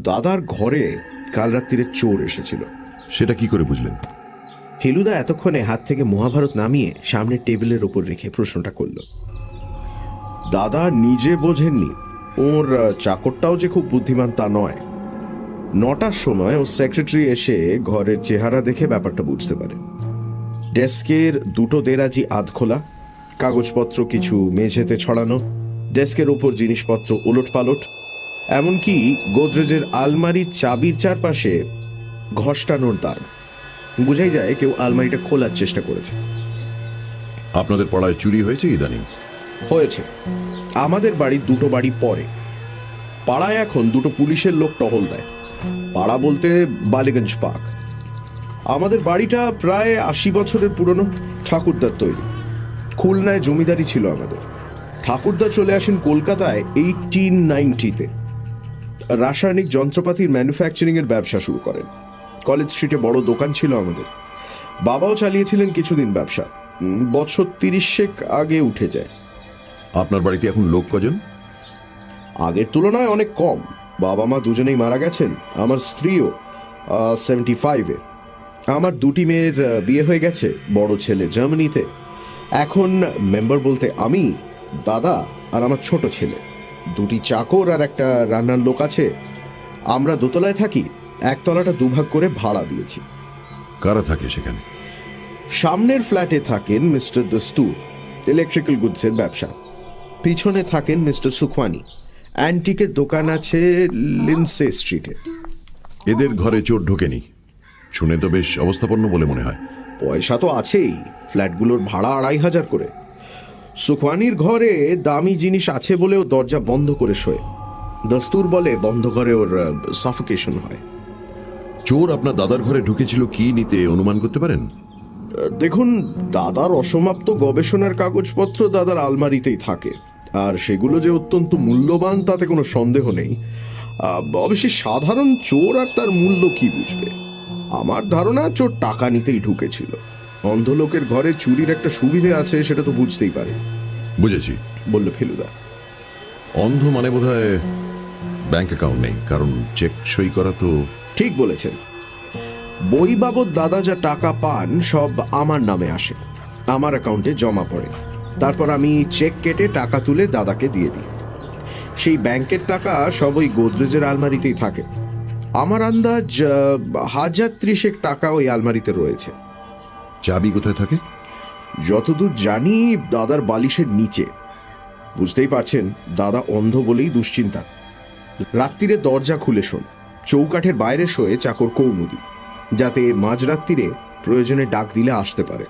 দাদার ঘরে কাল রাত্রিরে চোর এসেছিল। সেটা কি করে বুঝলেন? ফেলুদা এতক্ষণে হাত থেকে মহাভারত নামিয়ে সামনের টেবিলের ওপর রেখে প্রশ্নটা করল। দাদা নিজে বোঝেননি, ওর চাকরটাও যে খুব বুদ্ধিমান তা নয়। 9টার সময় ওর সেক্রেটারি এসে ঘরের চেহারা দেখে ব্যাপারটা বুঝতে পারে। ডেস্কের 2টো দেরাজি আধখোলা, কাগজপত্র কিছু মেঝেতে ছড়ানো, ডেস্কের ওপর জিনিসপত্র ওলটপালট, এমনকি গোদরেজের আলমারির চাবির চারপাশে ঘষ্টানোর দাগ। বোঝাই যায় কেউ আলমারিটা খোলার চেষ্টা করেছে। আপনাদের পাড়ায় চুরি হয়েছে ইদানিং? হয়েছে। আমাদের বাড়ির 2টো বাড়ি পরে। পাড়ায় এখন 2টো পুলিশের লোক টহল দেয়। পাড়া বলতে বালিগঞ্জ পার্ক। আমাদের বাড়িটা প্রায় 80 বছরের পুরনো, ঠাকুরদার তৈরি। খুলনায় জমিদারি ছিল আমাদের। ঠাকুরদা চলে আসেন কলকাতায় 1890-তে। রাসায়নিক যন্ত্রপাতির ম্যানুফ্যাকচারিং এর ব্যবসা শুরু করেন। কলেজ স্ট্রিটে বড় দোকান ছিল আমাদের। বাবাও চালিয়েছিলেন কিছুদিন ব্যবসা। বছর 30 আগে উঠে যায়। আপনার বাড়িতে এখন লোক কজন? আগের তুলনায় অনেক কম। বাবা মা দুজনেই মারা গেছেন। আমার স্ত্রীও 75-এ। আমার 2টি মেয়ের বিয়ে হয়ে গেছে। বড় ছেলে জার্মানিতে। এখন মেম্বার বলতে আমি, দাদা আর আমার ছোট ছেলে। 2টি চাকর আর একটা রান্নার লোক আছে। আমরা দোতলায় থাকি। একতলাটা দুভাগ করে ভাড়া দিয়েছি। কারা থাকে সেখানে? সামনের ফ্ল্যাটে থাকেন মিস্টার দস্তুর, ইলেকট্রিক্যাল গুডসের ব্যবসা। পিছনে থাকেন মিস্টার সুখওয়ানি, অ্যান্টিকের দোকান আছে লিন্সে স্ট্রিটে। এদের ঘরে চোর ঢোকেনি? শুনে তো বেশ অবস্থাপন্ন বলে মনে হয়। পয়সা তো আছেই। ফ্ল্যাটগুলোর ভাড়া 2500 করে। সুখওয়ানির ঘরে দামি জিনিস আছে বলেও দরজা বন্ধ করে শোয়। দস্তুর বলে বন্ধ করে ওর সাফোকেশন হয়। চোর আপনার দাদার ঘরে ঢুকেছিল কি নিতে অনুমান করতে পারেন? দেখুন, দাদার অসমাপ্ত গবেষণার কাগজপত্র দাদার আলমারিতেই থাকে, আর সেগুলো যে অত্যন্ত মূল্যবান তাতে কোনো সন্দেহ নেই। অবশ্যই সাধারণ চোর আর তার মূল্য কি বুঝবে। আমার ধারণা চোর টাকা নিতেই ঢুকেছিল। অন্ধ লোকের ঘরে চুরির একটা সুবিধে আছে সেটা তো বুঝতেই পারে। বুঝেছি, বলল ফেলুদা। অন্ধ মানে বোধহয় ব্যাংক অ্যাকাউন্ট নেই, কারণ চেক সই করা তো। ঠিক বলেছেন। বই বাবদ দাদা যা টাকা পান সব আমার নামে আসে, আমার অ্যাকাউন্টে জমা পড়ে। তারপর আমি চেক কেটে টাকা তুলে দাদাকে দিয়ে দিই। সেই ব্যাংকের টাকা সব ওই গোদরেজের আলমারিতেই থাকে। আমার আন্দাজ 1030 টাকা ওই আলমারিতে রয়েছে। চাবি কোথায় থাকে? যতদূর জানি দাদার বালিশের নিচে। বুঝতেই পারছেন, দাদা অন্ধ বলেই দুশ্চিন্তা। রাত্রিরে দরজা খুলে শোন। চৌকাঠের বাইরে শোয়ে চাকর কৌমুদি, যাতে মাঝরাত্রিরে প্রয়োজনে ডাক দিলে আসতে পারে।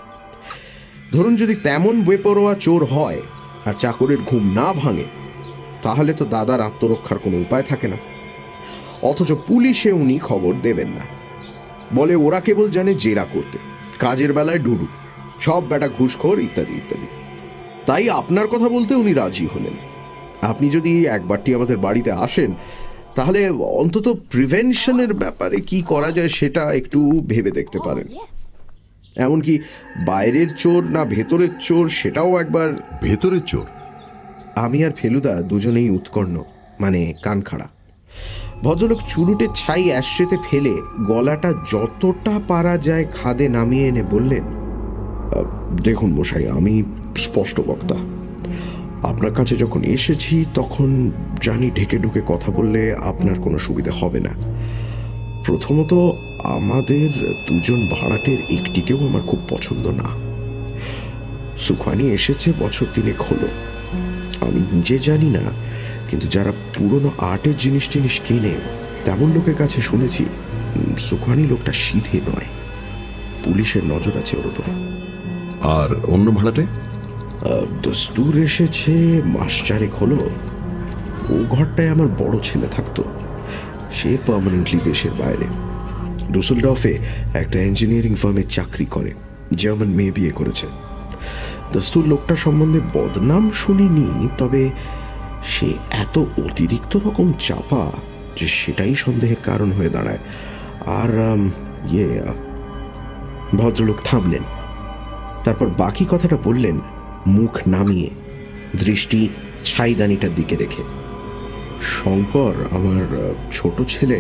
ধরুন যদি তেমন বেপরোয়া চোর হয় আর চাকরের ঘুম না ভাঙে, তাহলে তো দাদার আত্মরক্ষার কোনো উপায় থাকে না। অথচ পুলিশে উনি খবর দেবেন না। বলে ওরা কেবল জানে জেরা করতে, কাজের বেলায় ডুডু, সব বেটা ঘুষখোর ইত্যাদি ইত্যাদি। তাই আপনার কথা বলতে উনি রাজি হলেন। আপনি যদি একবারটি আমাদের বাড়িতে আসেন, তাহলে অন্তত প্রিভেনশনের ব্যাপারে কি করা যায় সেটা একটু ভেবে দেখতে পারেন। এমনকি বাইরের চোর না ভেতরের চোর সেটাও একবার। ভেতরের চোর? আমি আর ফেলুদা দুজনেই উৎকর্ণ, মানে কান খাড়া। ভদ্রলোক চুরুটে ছাই অ্যাশট্রেতে ফেলে গলাটা যতটা পারা যায় খাদে নামিয়ে এনে বললেন, দেখুন মশাই, আমি স্পষ্ট বক্তা। আপনার কাছে যখন এসেছি তখন জানি ঢেকে ঢুকে কথা বললে আপনার কোনো সুবিধা হবে না। প্রথমত, আমাদের 2জন ভাড়াটের একটিকেও আমার খুব পছন্দ না। সুখওয়ানি এসেছে বছর 3 হলো। আমি নিজে জানি না, কিন্তু যারা পুরনো আর্টের জিনিস টিনিস কেনে তেমন লোকের কাছে শুনেছি সুখওয়ানি লোকটা সিধে নয়। পুলিশের নজর আছে ওর উপর। আর অন্য ভাড়াটে? দস্তুর এসেছে মাস 4 হলো। ও ঘরটায় আমার বড় ছেলে থাকতো। সে পার্মানেন্টলি দেশের বাইরে, ডুসেলডর্ফে একটা ইঞ্জিনিয়ারিং ফার্মে চাকরি করে। জার্মান মেয়ে বিয়ে করেছে। দস্তুর লোকটা সম্বন্ধে বদনাম শুনিনি, তবে সে এত অতিরিক্ত রকম চাপা যে সেটাই সন্দেহের কারণ হয়ে দাঁড়ায়। আর ভদ্রলোক থামলেন। তারপর বাকি কথাটা বললেন মুখ নামিয়ে, দৃষ্টি ছাইদানিটার দিকে রেখে। শঙ্কর, আমার ছোট ছেলে,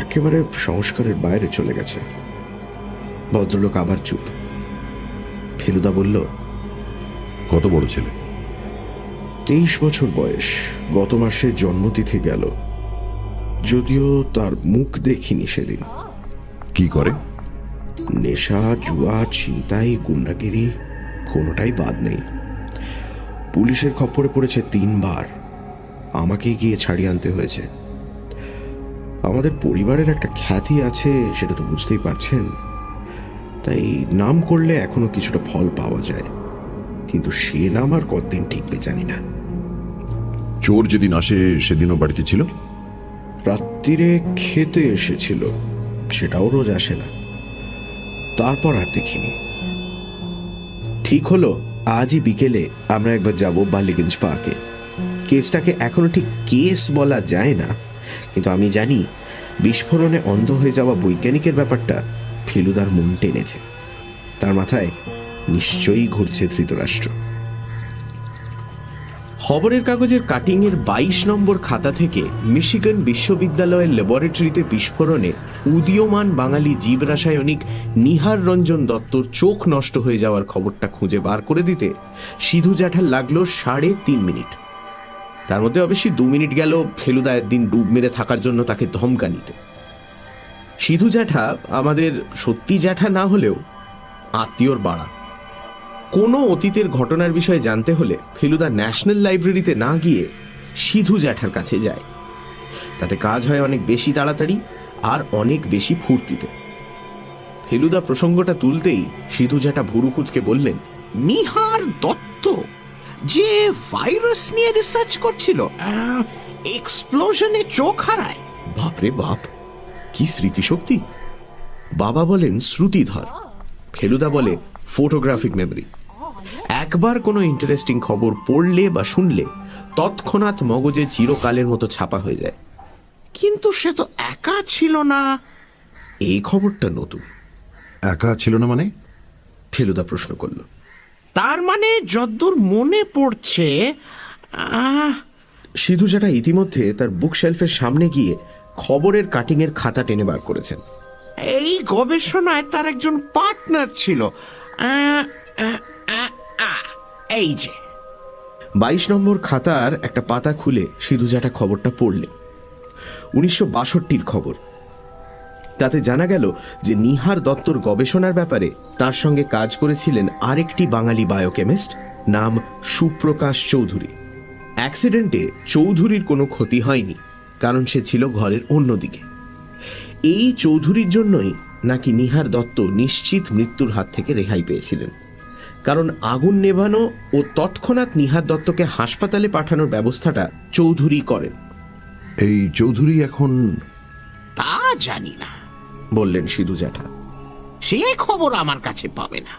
একেবারে সংস্কারের বাইরে চলে গেছে। ভদ্রলোক আবার চুপ। ফেলুদা বলল, কত বড় ছেলে? 23 বছর বয়স, গত মাসে জন্মতিথি গেল। যদিও তার মুখ দেখিনি সেদিন। কি করে? নেশা, জুয়া, ছিনতাই, গুন্ডাগিরি কোনোটাই বাদ নেই। পুলিশের খপ্পরে পড়েছে 3 বার। আমাকেই গিয়ে ছাড়িয়ে আনতে হয়েছে। আমাদের পরিবারের একটা খ্যাতি আছে, সেটা তো বুঝতেই পারছেন। তাই নাম করলে এখনো কিছুটা ফল পাওয়া যায়, কিন্তু সে নাম আর কতদিন টিকবে জানি না। চোর যেদিন আসে সেদিনও বাড়িতে ছিল? রাত্রিরে খেতে এসেছিল, সেটাও রোজ আসে না। তারপর আর দেখিনি। ঠিক হলো আজই বিকেলে আমরা একবার যাব বালিগঞ্জ পার্কে। কেসটাকে এখনো ঠিক কেস বলা যায় না, কিন্তু আমি জানি বিস্ফোরণে অন্ধ হয়ে যাওয়া বৈজ্ঞানিকের ব্যাপারটা ফেলুদার মন টেনেছে। তার মাথায় নিশ্চয়ই ঘুরছে ধৃতরাষ্ট্র। খবরের কাগজের কাটিংয়ের 22 নম্বর খাতা থেকে মিশিগান বিশ্ববিদ্যালয়ের ল্যাবরেটরিতে বিস্ফোরণে উদীয়মান বাঙালি জীবরাসায়নিক নিহার রঞ্জন দত্তর চোখ নষ্ট হয়ে যাওয়ার খবরটা খুঁজে বার করে দিতে সিধু জ্যাঠার লাগলো 3.5 মিনিট। তার মধ্যে অবশ্যই 2 মিনিট গেল ফেলুদা একদিন ডুব মেরে থাকার জন্য তাকে ধমকানিতে। সিধু জ্যাঠা আমাদের সত্যি জ্যাঠা না হলেও আত্মীয়র বাড়া। কোনো অতীতের ঘটনার বিষয়ে জানতে হলে ফেলুদা ন্যাশনাল লাইব্রেরিতে না গিয়ে সিধু জ্যাঠার কাছে যায়। তাতে কাজ হয় অনেক বেশি তাড়াতাড়ি আর অনেক বেশি ফুর্তিতে। ফেলুদা প্রসঙ্গটা তুলতেই সিধু জ্যাঠা ভুরু কুঁচকে বললেন, নিহার দত্ত যে ভাইরাস নিয়ে রিসার্চ করছিল, এক্সপ্লোশনে চোখ হারায়। বাপরে বাপ, কি স্মৃতিশক্তি! বাবা বলেন শ্রুতিধর, ফেলুদা বলে ফটোগ্রাফিক মেমরি। একবার কোনো ইন্টারেস্টিং খবর পড়লে বা শুনলে তৎক্ষণাৎ মগজে চিরকালের মতো ছাপা হয়ে যায়। কিন্তু সে তো একা ছিল না। এই খবরটা নতুন। একা ছিল না মানে? ফেলুদা প্রশ্ন করল। তার মানে যদ্দূর মনে পড়ছে, সিধু জ্যাঠা ইতিমধ্যে তার বুক শেলফের সামনে গিয়ে খবরের কাটিংয়ের খাতা টেনে বার করেছেন। এই গবেষণায় তার একজন পার্টনার ছিল। এই যে 22 নম্বর খাতার একটা পাতা খুলে সিধু জ্যাঠা খবরটা পড়লেন। 1962 খবর। তাতে জানা গেল যে নিহার দত্তর গবেষণার ব্যাপারে তার সঙ্গে কাজ করেছিলেন আরেকটি বাঙালি বায়োকেমিস্ট, নাম সুপ্রকাশ চৌধুরী। অ্যাক্সিডেন্টে চৌধুরীর কোনো ক্ষতি হয়নি, কারণ সে ছিল ঘরের অন্যদিকে। এই চৌধুরীর জন্যই নাকি নিহার দত্ত নিশ্চিত মৃত্যুর হাত থেকে রেহাই পেয়েছিলেন, কারণ আগুন নেভানো ও তৎক্ষণাৎ নিহার দত্তকে হাসপাতালে পাঠানোর ব্যবস্থাটা চৌধুরী করেন। এই চৌধুরী এখন? তা জানি না, বললেন সিধু জ্যাঠা। সে খবর আমার কাছে পাবে না।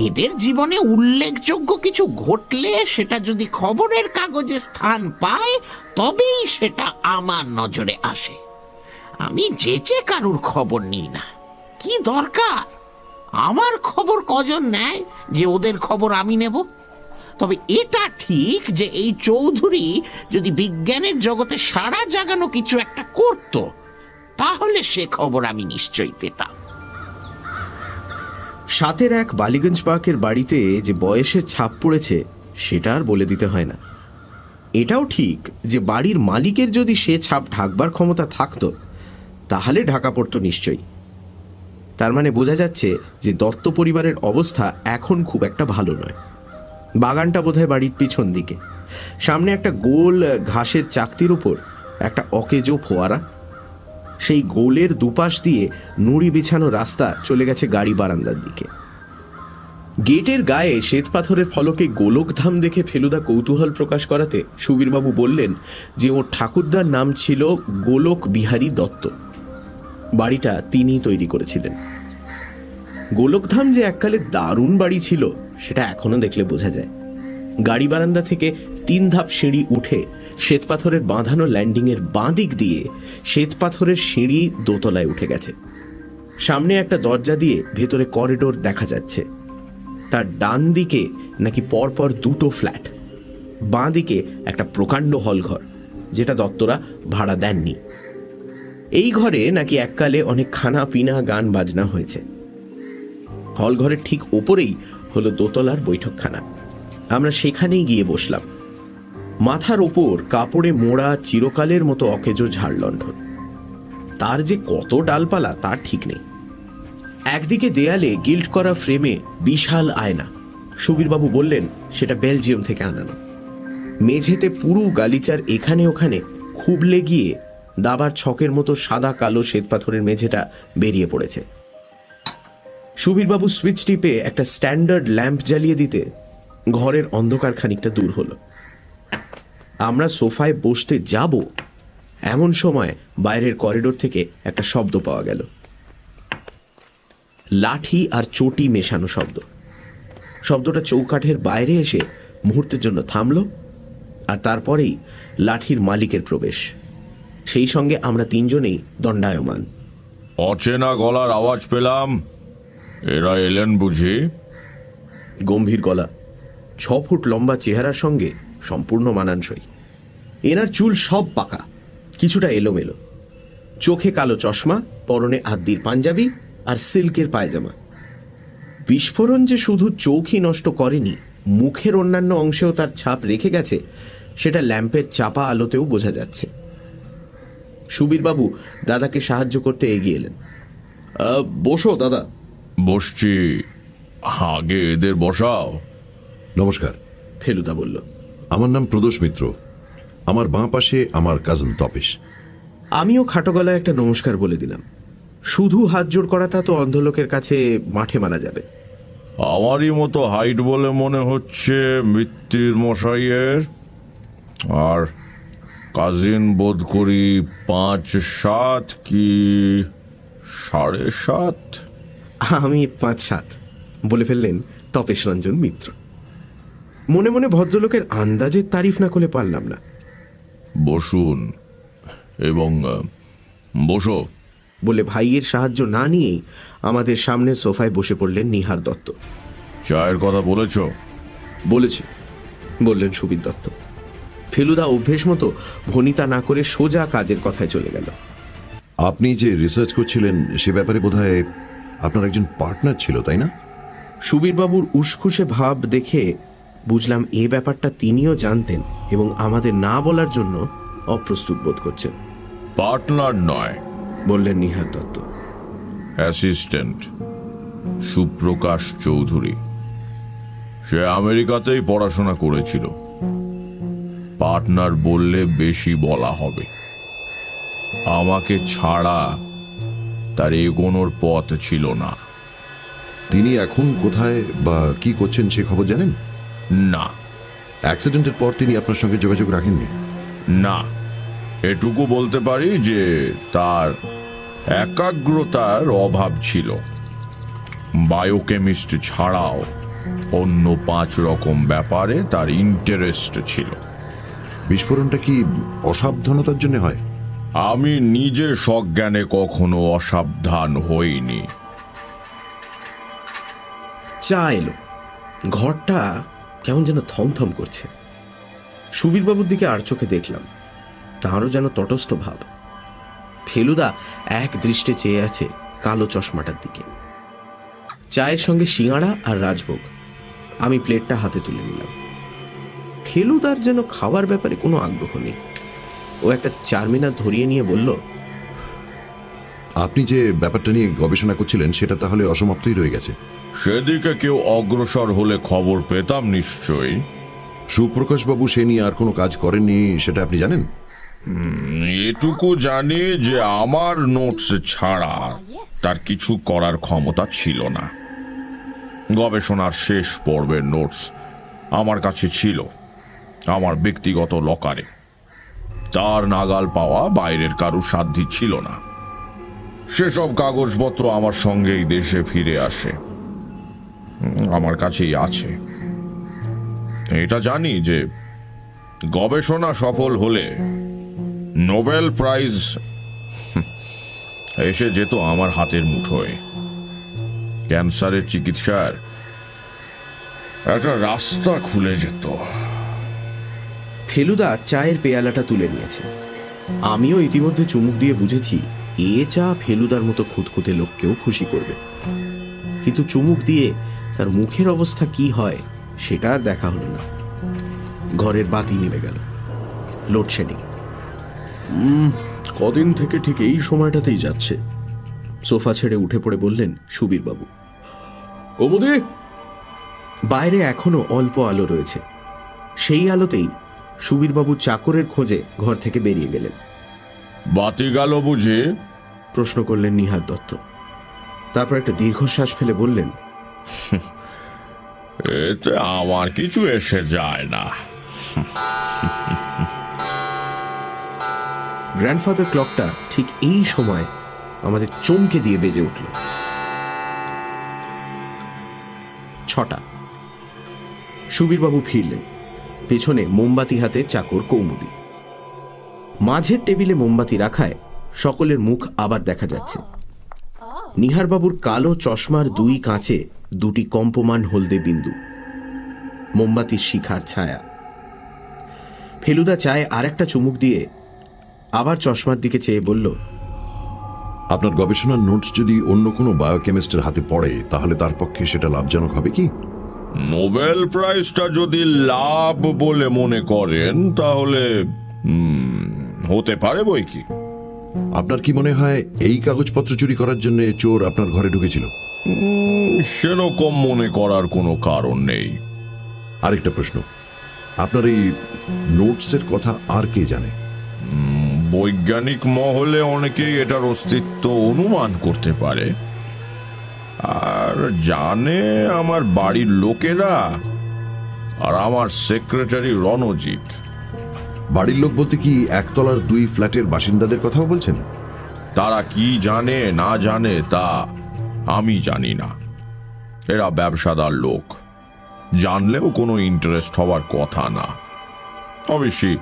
এদের জীবনে উল্লেখযোগ্য কিছু ঘটলে সেটা যদি খবরের কাগজে স্থান পায় তবেই সেটা আমার নজরে আসে। আমি যেচে কারুর খবর নিই না। কি দরকার? আমার খবর কজন নেয় যে ওদের খবর আমি নেব? তবে এটা ঠিক যে এই চৌধুরী যদি বিজ্ঞানের জগতে সাড়া জাগানো কিছু একটা করত, তাহলে সে খবর আমি নিশ্চয়ই পেতাম। 7-1 বালিগঞ্জ পার্কের বাড়িতে যে বয়সের ছাপ পড়েছে সেটা আর বলে দিতে হয় না। এটাও ঠিক যে বাড়ির মালিকের যদি সে ছাপ ঢাকবার ক্ষমতা থাকতো তাহলে ঢাকা পড়তো নিশ্চয়ই। তার মানে বোঝা যাচ্ছে যে দত্ত পরিবারের অবস্থা এখন খুব একটা ভালো নয়। বাগানটা বোধহয় বাড়ির পিছন দিকে। সামনে একটা গোল ঘাসের চাকতির উপর একটা অকেজো ফোয়ারা। সেই গোলের দুপাশ দিয়ে নুড়ি বিছানো রাস্তা চলে গেছে গাড়ি বারান্দার দিকে। গেটের গায়ে শ্বেতপাথরের ফলকে গোলকধাম দেখে ফেলুদা কৌতূহল প্রকাশ করাতে সুবীরবাবু বললেন যে ওর ঠাকুরদার নাম ছিল গোলক বিহারী দত্ত। বাড়িটা তিনিই তৈরি করেছিলেন। গোলকধাম যে এককালে দারুণ বাড়ি ছিল সেটা এখনো দেখলে বোঝা যায়। গাড়ি বারান্দা থেকে 3 ধাপ সিঁড়ি উঠে শ্বেতপাথরের বাঁধানো ল্যান্ডিংয়ের বাঁ দিক দিয়ে শ্বেতপাথরের সিঁড়ি দোতলায় উঠে গেছে। সামনে একটা দরজা দিয়ে ভেতরে করিডোর দেখা যাচ্ছে। তার ডান দিকে নাকি পরপর 2টো ফ্ল্যাট। বাঁ দিকে একটা প্রকাণ্ড হলঘর, যেটা দত্তরা ভাড়া দেননি। এই ঘরে নাকি এককালে অনেক খানা পিনা গান বাজনা হয়েছে। হলঘরের ঠিক ওপরেই হলো দোতলার বৈঠকখানা। আমরা সেখানেই গিয়ে বসলাম। মাথার ওপর কাপড়ে মোড়া চিরকালের মতো অকেজো ঝাড়লণ্ঠন। তার যে কত ডালপালা তার ঠিক নেই। একদিকে দেয়ালে গিল্ট করা ফ্রেমে বিশাল আয়না। সুবীরবাবু বললেন সেটা বেলজিয়াম থেকে আনানো। মেঝেতে পুরু গালিচার এখানে ওখানে খুবলে গিয়ে দাবার ছকের মতো সাদা কালো শ্বেতপাথরের মেঝেটা বেরিয়ে পড়েছে। সুবীরবাবু সুইচ টিপে একটা স্ট্যান্ডার্ড ল্যাম্প জ্বালিয়ে দিতে ঘরের অন্ধকার খানিকটা দূর হলো। আমরা সোফায় বসতে যাব, এমন সময় বাইরের করিডোর থেকে একটা শব্দ পাওয়া গেল। লাঠি আর চটি মেশানো শব্দ। শব্দটা চৌকাঠের বাইরে এসে মুহূর্তের জন্য থামল, আর তারপরেই লাঠির মালিকের প্রবেশ। সেই সঙ্গে আমরা তিনজনেই দণ্ডায়মান। অচেনা গলার আওয়াজ পেলাম, এরা এলেন বুঝি? গম্ভীর গলা, 6 ফুট লম্বা চেহারার সঙ্গে সম্পূর্ণ মানানসই। এনার চুল সব পাকা, কিছুটা এলোমেলো, চোখে কালো চশমা, পরনে আদ্দির পাঞ্জাবি আর সিল্কের পায়জামা। বিস্ফোরণ যে শুধু চোখই নষ্ট করেনি, মুখের অন্যান্য অংশেও তার ছাপ রেখে গেছে, সেটা ল্যাম্পের চাপা আলোতেও বোঝা যাচ্ছে। সুবীরবাবু দাদাকে সাহায্য করতে এগিয়ে এলেন। বসো দাদা। বসছি, আগে এদের বসাও। নমস্কার। ফেলুদা বলল। আমার নাম প্রদোষ মিত্র। আমার বাঁ পাশে আমার কাজিন তপেশ। আমিও খাটো গলায় একটা নমস্কার বলে দিলাম। শুধু হাত জোড় করাটা তো অন্ধলোকের কাছে মাঠে মারা যাবে। আমারই মতো হাইট বলে মনে হচ্ছে মিত্তির মশাইয়ের, আর কাজিন বোধ করি 5'7" কি 7.5। আমি 5'7" বলে ফেললেন তপেশ রঞ্জন মিত্র। মনে মনে ভদ্রলোকের আন্দাজের তারিফ না করলে পারলাম না। বসুন এবং বসো বলে ভাইয়ের সাহায্য না নিয়েই আমাদের সামনে সোফায় বসে পড়লেন নিহার দত্ত। চায়ের কথা বলেছ? বলেছে, বললেন সুবীর দত্ত। ফেলুদা অভ্যেস মতো ভনিতা না করে সোজা কাজের কথায় চলে গেল। আপনি যে রিসার্চ করছিলেন সে ব্যাপারে বোধহয় আপনার একজন পার্টনার ছিল, তাই না? সুবীরবাবুর উসখুসে ভাব দেখে বুঝলাম এ ব্যাপারটা তিনিও জানতেন এবং আমাদের না বলার জন্য অপ্রস্তুত বোধ করছেন। পার্টনার নয়, বললেন নিহার দত্ত। অ্যাসিস্ট্যান্ট সুপ্রকাশ চৌধুরী। সে আমেরিকাতেই পড়াশোনা করেছিল। পার্টনার বললে বেশি বলা হবে। আমাকে ছাড়া তার এগোনোর পথ ছিল না। তিনি এখন কোথায় বা কি করছেন সে খবর জানেন? না। অ্যাক্সিডেন্টের পর তিনি আপনার সঙ্গে যোগাযোগ রাখেননি? না, এটুকু বলতে পারি যে তার একাগ্রতার অভাব ছিল। বায়োকেমিস্ট ছাড়াও অন্য 5 রকম ব্যাপারে তার ইন্টারেস্ট ছিল। বিস্ফোরণটা কি অসাবধানতার জন্য হয়? আমি নিজে সজ্ঞানে কখনো অসাবধান হইনি। চা এলো। ঘরটা কেমন যেন থমথম করছে। সুবীরবাবুর দিকে আর চোখে দেখলাম, তাঁরও যেন তটস্থ ভাব। ফেলুদা এক দৃষ্টে চেয়ে আছে কালো চশমাটার দিকে। চায়ের সঙ্গে সিঙাড়া আর রাজভোগ। আমি প্লেটটা হাতে তুলে নিলাম। ফেলুদার যেন খাওয়ার ব্যাপারে কোনো আগ্রহ নেই। ও একটা চারমিনার ধরিয়ে নিয়ে বলল, আপনি যে ব্যাপারটা নিয়ে গবেষণা করছিলেন সেটা তাহলে অসমাপ্তই রয়ে গেছে? সেদিকে কেউ অগ্রসর হলে খবর পেতাম নিশ্চয়ই। সুপ্রকাশবাবু সে নিয়ে আর কোনো কাজ করেননি সেটা আপনি জানেন? এটুকু জানি যে আমার নোটস ছাড়া তার কিছু করার ক্ষমতা ছিল না। গবেষণার শেষ পর্বের নোটস আমার কাছে ছিল, আমার ব্যক্তিগত লকারে। তার নাগাল পাওয়া বাইরের কারুর সাধ্যি ছিল না। সেসব কাগজপত্র আমার সঙ্গেই দেশে ফিরে আসে, আমার কাছেই আছে। এটা জানি যে গবেষণা সফল হলে নোবেল প্রাইজ এসে যেত আমার হাতের মুঠোয়। ক্যান্সারের চিকিৎসার একটা রাস্তা খুলে যেত। ফেলুদা চায়ের পেয়ালাটা তুলে নিয়েছে। আমিও ইতিমধ্যে চুমুক দিয়ে বুঝেছি এ চা ফেলুদার মতো খুঁতখুঁতে লোককেও খুশি করবে, কিন্তু চুমুক দিয়ে তার মুখের অবস্থা কি হয় সেটা আর দেখা হলো না। ঘরের বাতি নেমে গেল। লোডশেডিং। কদিন থেকে ঠিক এই সময়টাতেই যাচ্ছে। সোফা ছেড়ে উঠে পড়ে বললেন সুবীর বাবু। কৌমুদি। বাইরে এখনো অল্প আলো রয়েছে। সেই আলোতেই সুবীরবাবু চাকরের খোঁজে ঘর থেকে বেরিয়ে গেলেন। বাতি গেল বুঝি? প্রশ্ন করলেন নিহার দত্ত। তারপর একটা দীর্ঘশ্বাস ফেলে বললেন, এতে আমার কিছু এসে যায় না। গ্র্যান্ডফাদার ক্লকটা ঠিক এই সময় আমাদের চমকে দিয়ে বেজে উঠল। 6টা। সুবীরবাবু ফিরলেন। পেছনে মোমবাতি হাতে চাকর কৌমুদি। মাঝের টেবিলে মোমবাতি রাখায় সকলের মুখ আবার দেখা যাচ্ছে। নিহারবাবুর কালো চশমার দুই কাঁচে দুটি কম্পমান হলদে বিন্দু, মোমবাতির শিখার ছায়া। ফেলুদা চায়ে আর একটা চুমুক দিয়ে আবার চশমার দিকে চেয়ে বলল, আপনার গবেষণার নোটস যদি অন্য কোনো বায়োকেমিস্টের হাতে পড়ে তাহলে তার পক্ষে সেটা লাভজনক হবে কি? নোবেল প্রাইজটা যদি লাভ বলে মনে করেন তাহলে হতে পারে বই কি। আপনার কি মনে হয় এই কাগজপত্র চুরি করার জন্য চোর আপনার ঘরে ঢুকেছিল? সেরকম মনে করার কোনো কারণ নেই। আরেকটা প্রশ্ন, আপনার এই নোটসের কথা আর কে জানে? বৈজ্ঞানিক মহলে অনেকেই এটার অস্তিত্ব অনুমান করতে পারে, আর জানে আমার বাড়ির লোকেরা আর আমার সেক্রেটারি রণজিৎ। বাড়ির লোক বলতে কি একতলার 2 ফ্ল্যাটের বাসিন্দাদের কথাও বলছেন? তারা কি জানে না জানে তা আমি জানি না। এরা ব্যবসাদার লোক, জানলেও কোনো ইন্টারেস্ট হওয়ার কথা না। অবশ্যই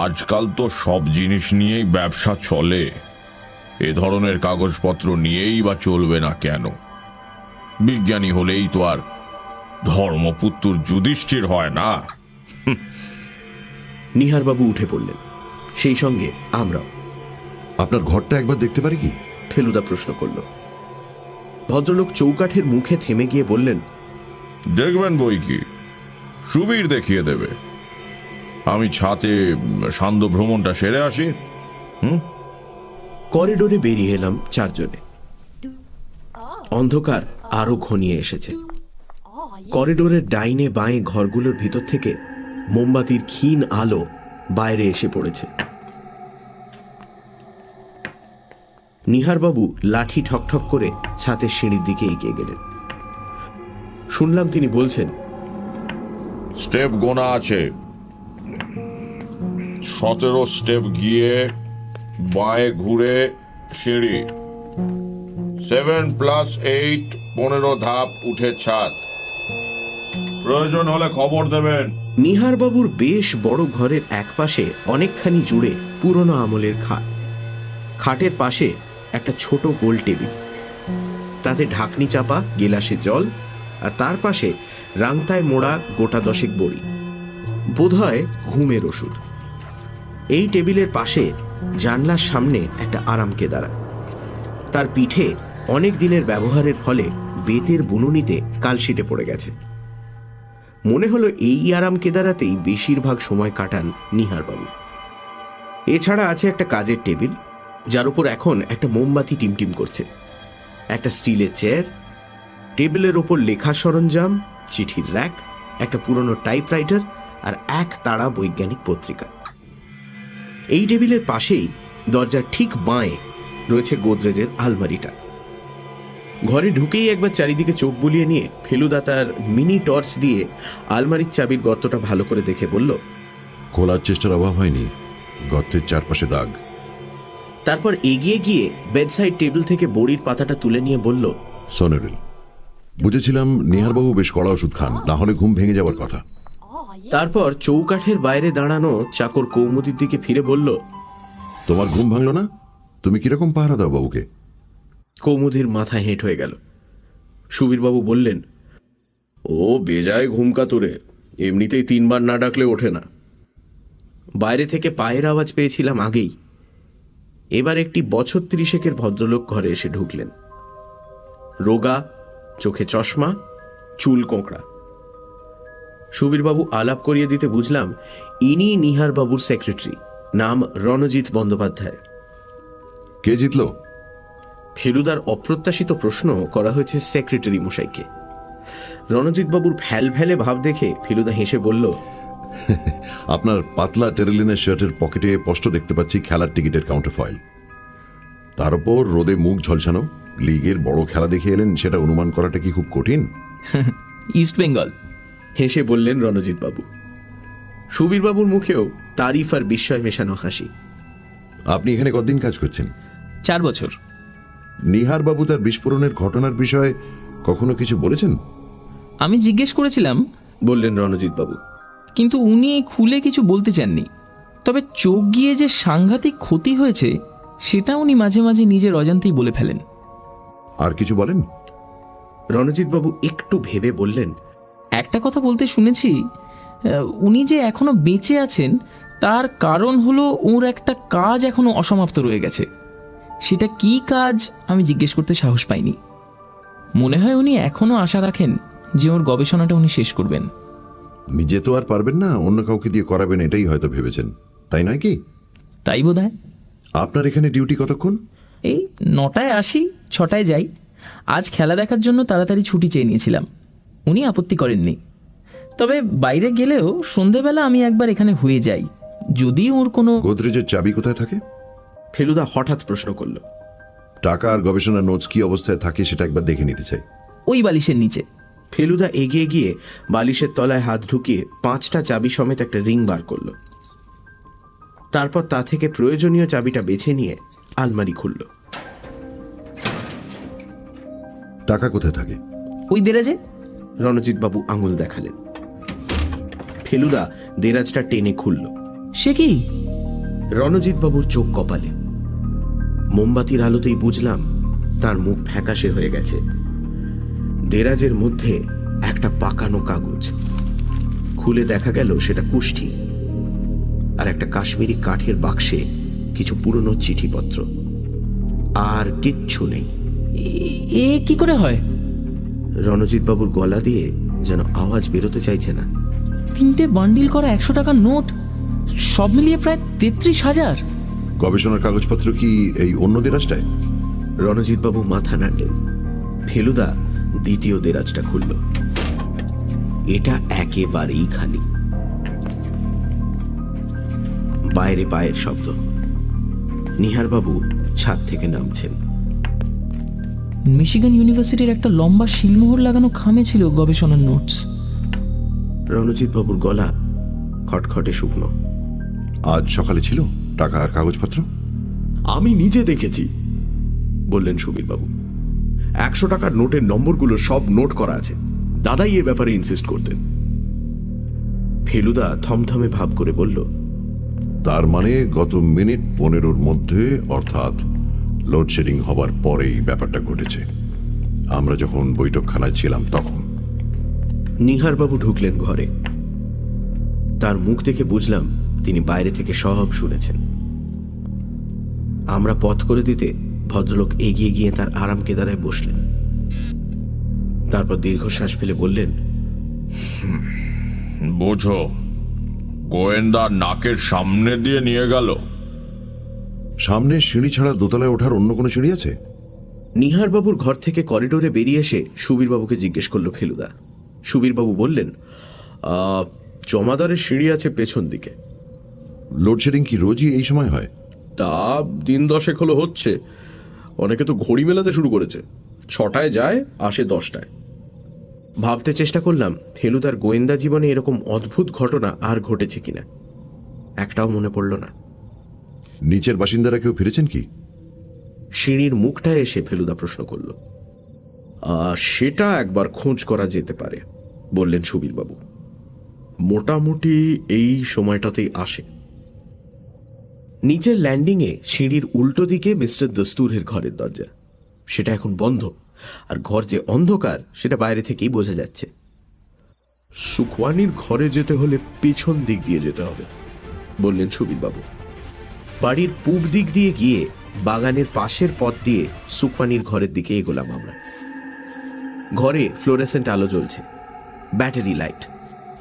আজকাল তো সব জিনিস নিয়েই ব্যবসা চলে, এ ধরনের কাগজপত্র নিয়েই বা চলবে না কেন? বিজ্ঞানী হলেই তো আর ধর্মপুত্র যুধিষ্ঠির হয় না। নিহারবাবু উঠে পড়লেন, সেই সঙ্গে আমরাও। আপনার ঘরটা একবার দেখতে পারি কি? ফেলুদা প্রশ্ন করল। ভদ্রলোক চৌকাঠের মুখে থেমে গিয়ে বললেন, দেখবেন বই কি, সুবীর দেখিয়ে দেবে। আমি ছাতে সান্ধ্য ভ্রমণটা সেরে আসি। করিডোরে বেরিয়ে এলাম চারজনে। অন্ধকার আরো ঘনিয়ে এসেছে। করিডোরের ডাইনে বাঁয়ে ঘরগুলোর ভিতর থেকে মোমবাতির ক্ষীণ আলো বাইরে এসে পড়েছে। নিহারবাবু লাঠি ঠকঠক করে ছাতের সিঁড়ির দিকে এগিয়ে গেলেন। শুনলাম তিনি বলছেন, স্টেপ গোনা আছে, 17 স্টেপ গিয়ে বাঁয়ে ঘুরে সিঁড়ি, 7 + 8 15 ধাপ উঠে ছাদ। প্রয়োজন হলে খবর দেবেন। নিহারবাবুর বেশ বড় ঘরের একপাশে অনেকখানি জুড়ে পুরনো আমলের খাট। খাটের পাশে একটা ছোট গোল টেবিল, তাতে ঢাকনি চাপা গেলাসে জল, আর তার পাশে রাংতায় মোড়া গোটা 10 বড়ি, বোধহয় ঘুমের ওষুধ। এই টেবিলের পাশে জানলার সামনে একটা আরাম কেদারা, তার পিঠে অনেক দিনের ব্যবহারের ফলে বেতের বুননিতে কালশিটে পড়ে গেছে। মনে হলো এই আরাম কেদারাতেই বেশিরভাগ সময় কাটান নিহারবাবু। এছাড়া আছে একটা কাজের টেবিল, যার উপর এখন একটা মোমবাতি টিমটিম করছে, একটা স্টিলের চেয়ার, টেবিলের ওপর লেখার সরঞ্জাম, চিঠির র্যাক, একটা পুরনো টাইপরাইটার আর এক তাড়া বৈজ্ঞানিক পত্রিকা। এই টেবিলের পাশেই দরজার ঠিক বাঁয়ে রয়েছে গোদরেজের আলমারিটা। ঘরে ঢুকেই একবার চারিদিকে চোখ বুলিয়ে নিয়ে ফেলুদা তার মিনি টর্চ দিয়ে আলমারির চাবির গর্তটা ভালো করে দেখে বলল, খোলার চেষ্টার অভাব হয়নি, গর্তের চারপাশে দাগ। তারপর এগিয়ে গিয়ে বেডসাইড টেবিল থেকে বড়ির পাতাটা তুলে নিয়ে বলল, সোনেরিল। বুঝেছিলাম নিহারবাবু বেশ কড়া ওষুধ খান, না হলে ঘুম ভেঙে যাওয়ার কথা। তারপর চৌকাঠের বাইরে দাঁড়ানো চাকর কৌমুদির দিকে ফিরে বলল, তোমার ঘুম ভাঙলো না? তুমি কিরকম পাহারা দাও বাবুকে? কৌমুদির মাথা হেঁট হয়ে গেল। সুবীরবাবু বললেন, ও বেজায় ঘুম কাতুরে, এমনিতেই 3 বার না ডাকলে ওঠে না। বাইরে থেকে পায়ের আওয়াজ পেয়েছিলাম আগেই। এবার একটি বছর 30-এর ভদ্রলোক ঘরে এসে ঢুকলেন। রোগা, চোখে চশমা, চুল কোঁকড়া। সুবীরবাবু আলাপ করিয়ে দিতে বুঝলাম ইনি নিহারবাবুর সেক্রেটারি, নাম রণজিৎ বন্দ্যোপাধ্যায়। কে জিতল? ফেলুদার অপ্রত্যাশিত প্রশ্ন করা হয়েছে সেক্রেটারি মশাইকে। রণজিৎবাবুর ফ্যালফ্যালে ভাব দেখে ফেলুদা হেসে বলল, আপনার পাতলা টেরিলিনের শার্টের পকেটে স্পষ্ট দেখতে পাচ্ছি খেলার টিকিটের কাউন্টার ফয়েল। তার উপর রোদে মুখ ঝলসানো, লিগের বড় খেলা দেখে এলেন, সেটা অনুমান করাটা কি খুব কঠিন? ইস্ট বেঙ্গল, হেসে বললেন রণজিৎবাবু। সুবীরবাবুর মুখেও তারিফ আর বিস্ময় মেশানো হাসি। আপনি এখানে কতদিন কাজ করছেন? 4 বছর। নিহারবাবু তার বিস্ফোরণের ঘটনার বিষয়ে কখনো কিছু বলেছেন? আমি জিজ্ঞেস করেছিলাম, বললেন রণজিৎবাবু। কিন্তু উনি খুলে কিছু বলতে চাননি। তবে চোখ গিয়ে যে সাংঘাতিক ক্ষতি হয়েছে সেটা উনি মাঝে মাঝে নিজের অজান্তেই বলে ফেলেন। আর কিছু বলেন? রণজিৎবাবু একটু ভেবে বললেন, একটা কথা বলতে শুনেছি, উনি যে এখনো বেঁচে আছেন তার কারণ হলো ওর একটা কাজ এখনো অসমাপ্ত রয়ে গেছে। সেটা কি কাজ আমি জিজ্ঞেস করতে সাহস পাইনি। মনে হয় উনি এখনো আশা রাখেন যে ওর গবেষণাটা উনি শেষ করবেন। নিজে তো আর পারবেন না, অন্য কাউকে দিয়ে করাবেন, এটাই হয়তো ভেবেছেন, তাই নয় কি? তাই বোধ হয়। আপনার এখানে ডিউটি কতক্ষণ? এই 9টায় আসি, 6টায় যাই। আজ খেলা দেখার জন্য তাড়াতাড়ি ছুটি চেয়ে নিয়েছিলাম, উনি আপত্তি করেননি। তবে বাইরে গেলেও সন্ধেবেলা আমি একবার এখানে হয়ে যাই, যদি ওর কোনো। গোদরেজের চাবি কোথায় থাকে? ফেলুদা হঠাৎ প্রশ্ন করল। টাকা আর গবেষণার নোটস কি অবস্থায় থাকে সেটা একবার দেখে নিতে চাই। ওই বালিশের নিচে। ফেলুদা এগিয়ে গিয়ে বালিশের তলায় হাত ঢুকিয়ে 5টা চাবি সমেত একটা রিং বার করল। তারপর তা থেকে প্রয়োজনীয় চাবিটা বেছে নিয়ে আলমারি খুলল। টাকা কোথায় থাকে? ওই দেরাজে। রণজিৎবাবু আঙুল দেখালেন। ফেলুদা দেরাজটা টেনে খুলল। সে কি? রণজিৎবাবুর চোখ কপালে। মোমবাতির আলোতেই বুঝলাম তার মুখ ফ্যাকাশে হয়ে গেছে। দেরাজের মধ্যে একটা পাকানো কাগজ। খুলে দেখা গেল সেটা কুষ্ঠি, আর একটা কাশ্মীরি কাঠের বাক্সে কিছু পুরনো চিঠিপত্র। আর কিচ্ছু নেই। এ কি করে হয়? রণজিৎবাবুর গলা দিয়ে যেন আওয়াজ বেরোতে চাইছে না। 3টে বান্ডিল করা 100 টাকার নোট, সব মিলিয়ে প্রায় 33,000। গবেষণার কাগজপত্র কি এই অন্য দেরাজটায়? রণজিৎবাবু মাথা নাড়লেন। ফেলুদা দ্বিতীয় দেরাজটা খুলল। এটা একেবারেই খালি। বাইরে পায়ের শব্দ। নিহারবাবু ছাদ থেকে নামছেন। মিশিগান ইউনিভার্সিটির একটা লম্বা শিলমোহর লাগানো খামে ছিল গবেষণার নোটস। রণজিৎবাবুর গলা খটখটে শুকনো। আজ সকালে ছিল টাকা আর কাগজপত্র? আমি নিজে দেখেছি, বললেন সুবীরবাবু। 100 টাকার নোটের নম্বরগুলো সব নোট করা আছে। দাদাই এ ব্যাপারে ইনসিস্ট করতেন। ফেলুদা থমথমে ভাব করে বলল, তার মানে গত মিনিট 15-র মধ্যে, অর্থাৎ লোডশেডিং হবার পরেই ব্যাপারটা ঘটেছে। আমরা যখন বৈঠকখানায় ছিলাম তখন। নিহারবাবু ঢুকলেন ঘরে। তার মুখ দেখে বুঝলাম তিনি বাইরে থেকে সব শুনেছেন। আমরা পথ করে দিতে ভদ্রলোক এগিয়ে গিয়ে তার আরাম কেদারায় বসলেন। তারপর দীর্ঘশ্বাস ফেলে বললেন, বোঝো, গোয়েন্দা নাকের সামনে দিয়ে নিয়ে গেল। সামনে সিঁড়ি ছাড়া দোতলায় ওঠার অন্য কোনো সিঁড়ি আছে? নিহারবাবুর ঘর থেকে করিডোরে বেরিয়ে এসে সুবীরবাবুকে জিজ্ঞেস করলো ফেলুদা। সুবীরবাবু বললেন, জমাদারের সিঁড়ি আছে পেছন দিকে। লোডশেডিং কি রোজই এই সময় হয়? তা দিন 10 হলো হচ্ছে। অনেকে তো ঘড়ি মেলাতে শুরু করেছে। 6টায় যায়, আসে 10টায়। ভাবতে চেষ্টা করলাম ফেলুদার গোয়েন্দা জীবনে এরকম অদ্ভুত ঘটনা আর ঘটেছে কিনা। একটাও মনে পড়ল না। নিচের বাসিন্দারা কেউ ফিরেছেন কি? সিঁড়ির মুখটায় এসে ফেলুদা প্রশ্ন করল। সেটা একবার খোঁজ করা যেতে পারে, বললেন সুবীরবাবু। মোটামুটি এই সময়টাতেই আসে। নিচের ল্যান্ডিংয়ে সিঁড়ির উল্টো দিকে মিস্টার দস্তুরের ঘরের দরজা। সেটা এখন বন্ধ, আর ঘর যে অন্ধকার সেটা বাইরে থেকেই বোঝা যাচ্ছে। সুখওয়ানির ঘরে যেতে হলে পিছন দিক দিয়ে যেতে হবে। বললেন সুবীরবাবু। বাড়ির পূব দিক দিয়ে গিয়ে বাগানের পাশের পথ দিয়ে সুকমানির ঘরের দিকে এগোলাম আমরা। ঘরে ফ্লোরেসেন্ট আলো জ্বলছে, ব্যাটারি লাইট,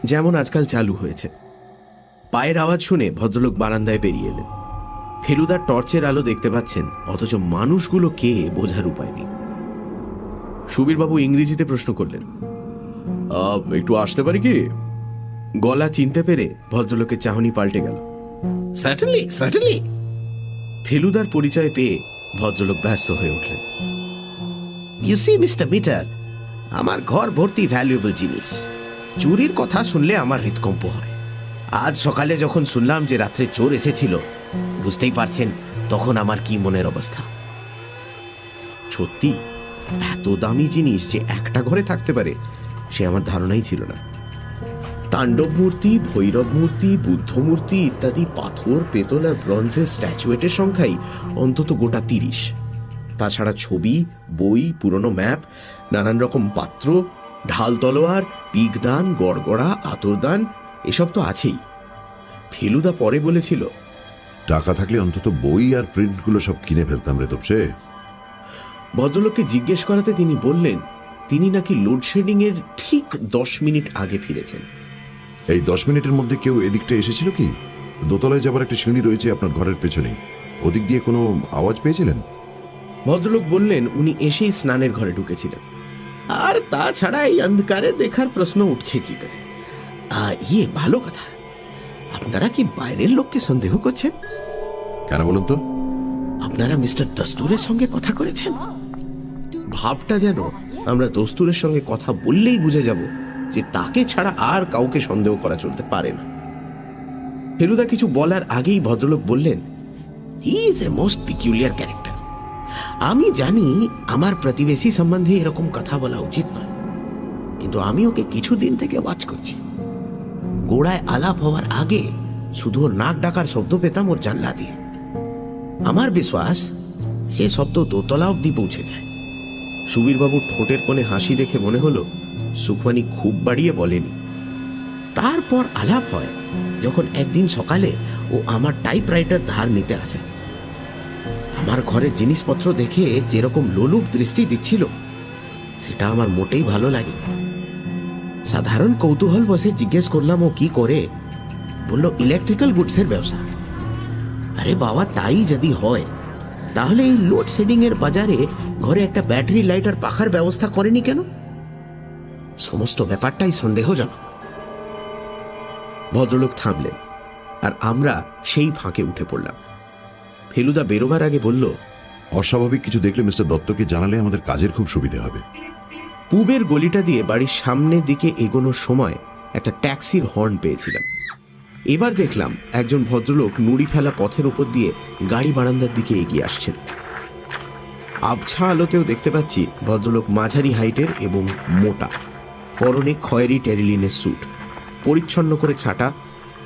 যেমন আজকাল চালু হয়েছে। পায়ের আওয়াজ শুনে ভদ্রলোক বারান্দায় বেরিয়ে এলেন। ফেলুদার টর্চের আলো দেখতে পাচ্ছেন, অথচ মানুষগুলো কে বোঝার উপায় নেই। সুবীরবাবু ইংরেজিতে প্রশ্ন করলেন, একটু আসতে পারি কি? গলা চিনতে পেরে ভদ্রলোকের চাহনি পাল্টে গেল। Certainly certainly. ফেলুদার পরিচয় পেয়ে ভদ্রলোক ব্যস্ত হয়ে উঠলেন। ইউ সি মিস্টার মিটার, আমার ঘর ভর্তি ভ্যালুয়েবল জিনিস। চুরির কথা শুনলে আমার হৃদকম্প হয়। আজ সকালে যখন শুনলাম যে রাত্রে চোর এসেছিল, বুঝতেই পারছেন তখন আমার কি মনের অবস্থা। সত্যি এত দামি জিনিস যে একটা ঘরে থাকতে পারে সে আমার ধারণাই ছিল না। তাণ্ডব মূর্তি, ভৈরব মূর্তি, বুদ্ধ মূর্তি ইত্যাদি পাথর, পেতল আর ব্রঞ্জের স্ট্যাচুয়েটের সংখ্যাই অন্তত গোটা 30। তাছাড়া ছবি, বই, পুরনো ম্যাপ, নানান রকম পাত্র, ঢাল তলোয়ার, পিগদান, গড়গড়া, আতরদান, এসব তো আছেই। ফেলুদা পরে বলেছিল, টাকা থাকলে অন্তত বই আর প্রিন্টগুলো সব কিনে ফেলতাম রে তোপসে। ভদ্রলোককে জিজ্ঞেস করাতে তিনি বললেন তিনি নাকি লোডশেডিং এর ঠিক 10 মিনিট আগে ফিরেছেন। এই 10 মিনিটের মধ্যে কেউ এদিকটা এসেছিল কি? দোতলায় যাবার একটা সিঁড়ি রয়েছে আপনার ঘরের পেছনে, ওদিক দিয়ে কোনো আওয়াজ পেয়েছিলেন? ভদ্রলোক বললেন উনি এসেই স্নানের ঘরে ঢুকেছিলেন। আর তাছাড়া এই অন্ধকারে দেখার প্রশ্ন উঠছে কি করে? ইয়ে ভালো কথা, আপনারা কি বাইরের লোককে সন্দেহ করছেন? কেন বলুন তো? আপনারা মিস্টার দস্তুরের সঙ্গে কথা করেছেন? ভাবটা যেন আমরা দস্তুরের সঙ্গে কথা বললেই বুঝে যাব যে তাকে ছাড়া আর কাউকে সন্দেহ করা চলতে পারে না। ফেলুদা কিছু বলার আগেই ভদ্রলোক বললেন, he is a most peculiar character. আমি জানি আমার প্রতিবেশী সম্বন্ধে এরকম কথা বলা উচিত নয়, কিন্তু আমি ওকে কিছুদিন থেকে ওয়াচ করছি। গোড়ায় আলাপ হওয়ার আগে শুধু ওর নাক ডাকার শব্দ পেতাম ওর জানলা দিয়ে। আমার বিশ্বাস সে শব্দ দোতলা অব্দি পৌঁছে যায়। সুবীরবাবুর ঠোঁটের কোণে হাসি দেখে মনে হলো সুখমানি খুব বাড়িয়ে বলেনি। তারপর আলাপ হয় যখন একদিন সকালে ও আমার টাইপরাইটার ধার নিতে আসে। আমার ঘরের জিনিসপত্র দেখে যেরকম লোলুপ দৃষ্টি দিচ্ছিল সেটা আমার মোটেই ভালো লাগেনি। সাধারণ কৌতূহল বসে জিজ্ঞেস করলাম ও কি করে। বলল ইলেকট্রিক্যাল গুডসের ব্যবসা। আরে বাবা, তাই যদি হয় তাহলে এই লোডশেডিং এর বাজারে ঘরে একটা ব্যাটারি লাইট আর পাখার ব্যবস্থা করেনি কেন? সমস্ত ব্যাপারটাই সন্দেহজনক। ভদ্রলোক থামলেন আর আমরা সেই ফাঁকে উঠে পড়লাম। ফেলুদা বেরোবার আগে বলল, অস্বাভাবিক কিছু দেখলে মিস্টার দত্তকে জানালে আমাদের কাজের খুব সুবিধে হবে। পূবের গলিটা দিয়ে বাড়ির সামনের দিকে এগোনোর সময় একটা ট্যাক্সির হর্ন পেয়েছিলাম। এবার দেখলাম একজন ভদ্রলোক নুড়ি ফেলা পথের উপর দিয়ে গাড়ি বারান্দার দিকে এগিয়ে আসছেন। আবছা আলোতেও দেখতে পাচ্ছি ভদ্রলোক মাঝারি হাইটের এবং মোটা, পরনে খয়েরি টেরিলিনের স্যুট, পরিচ্ছন্ন করে ছাটা,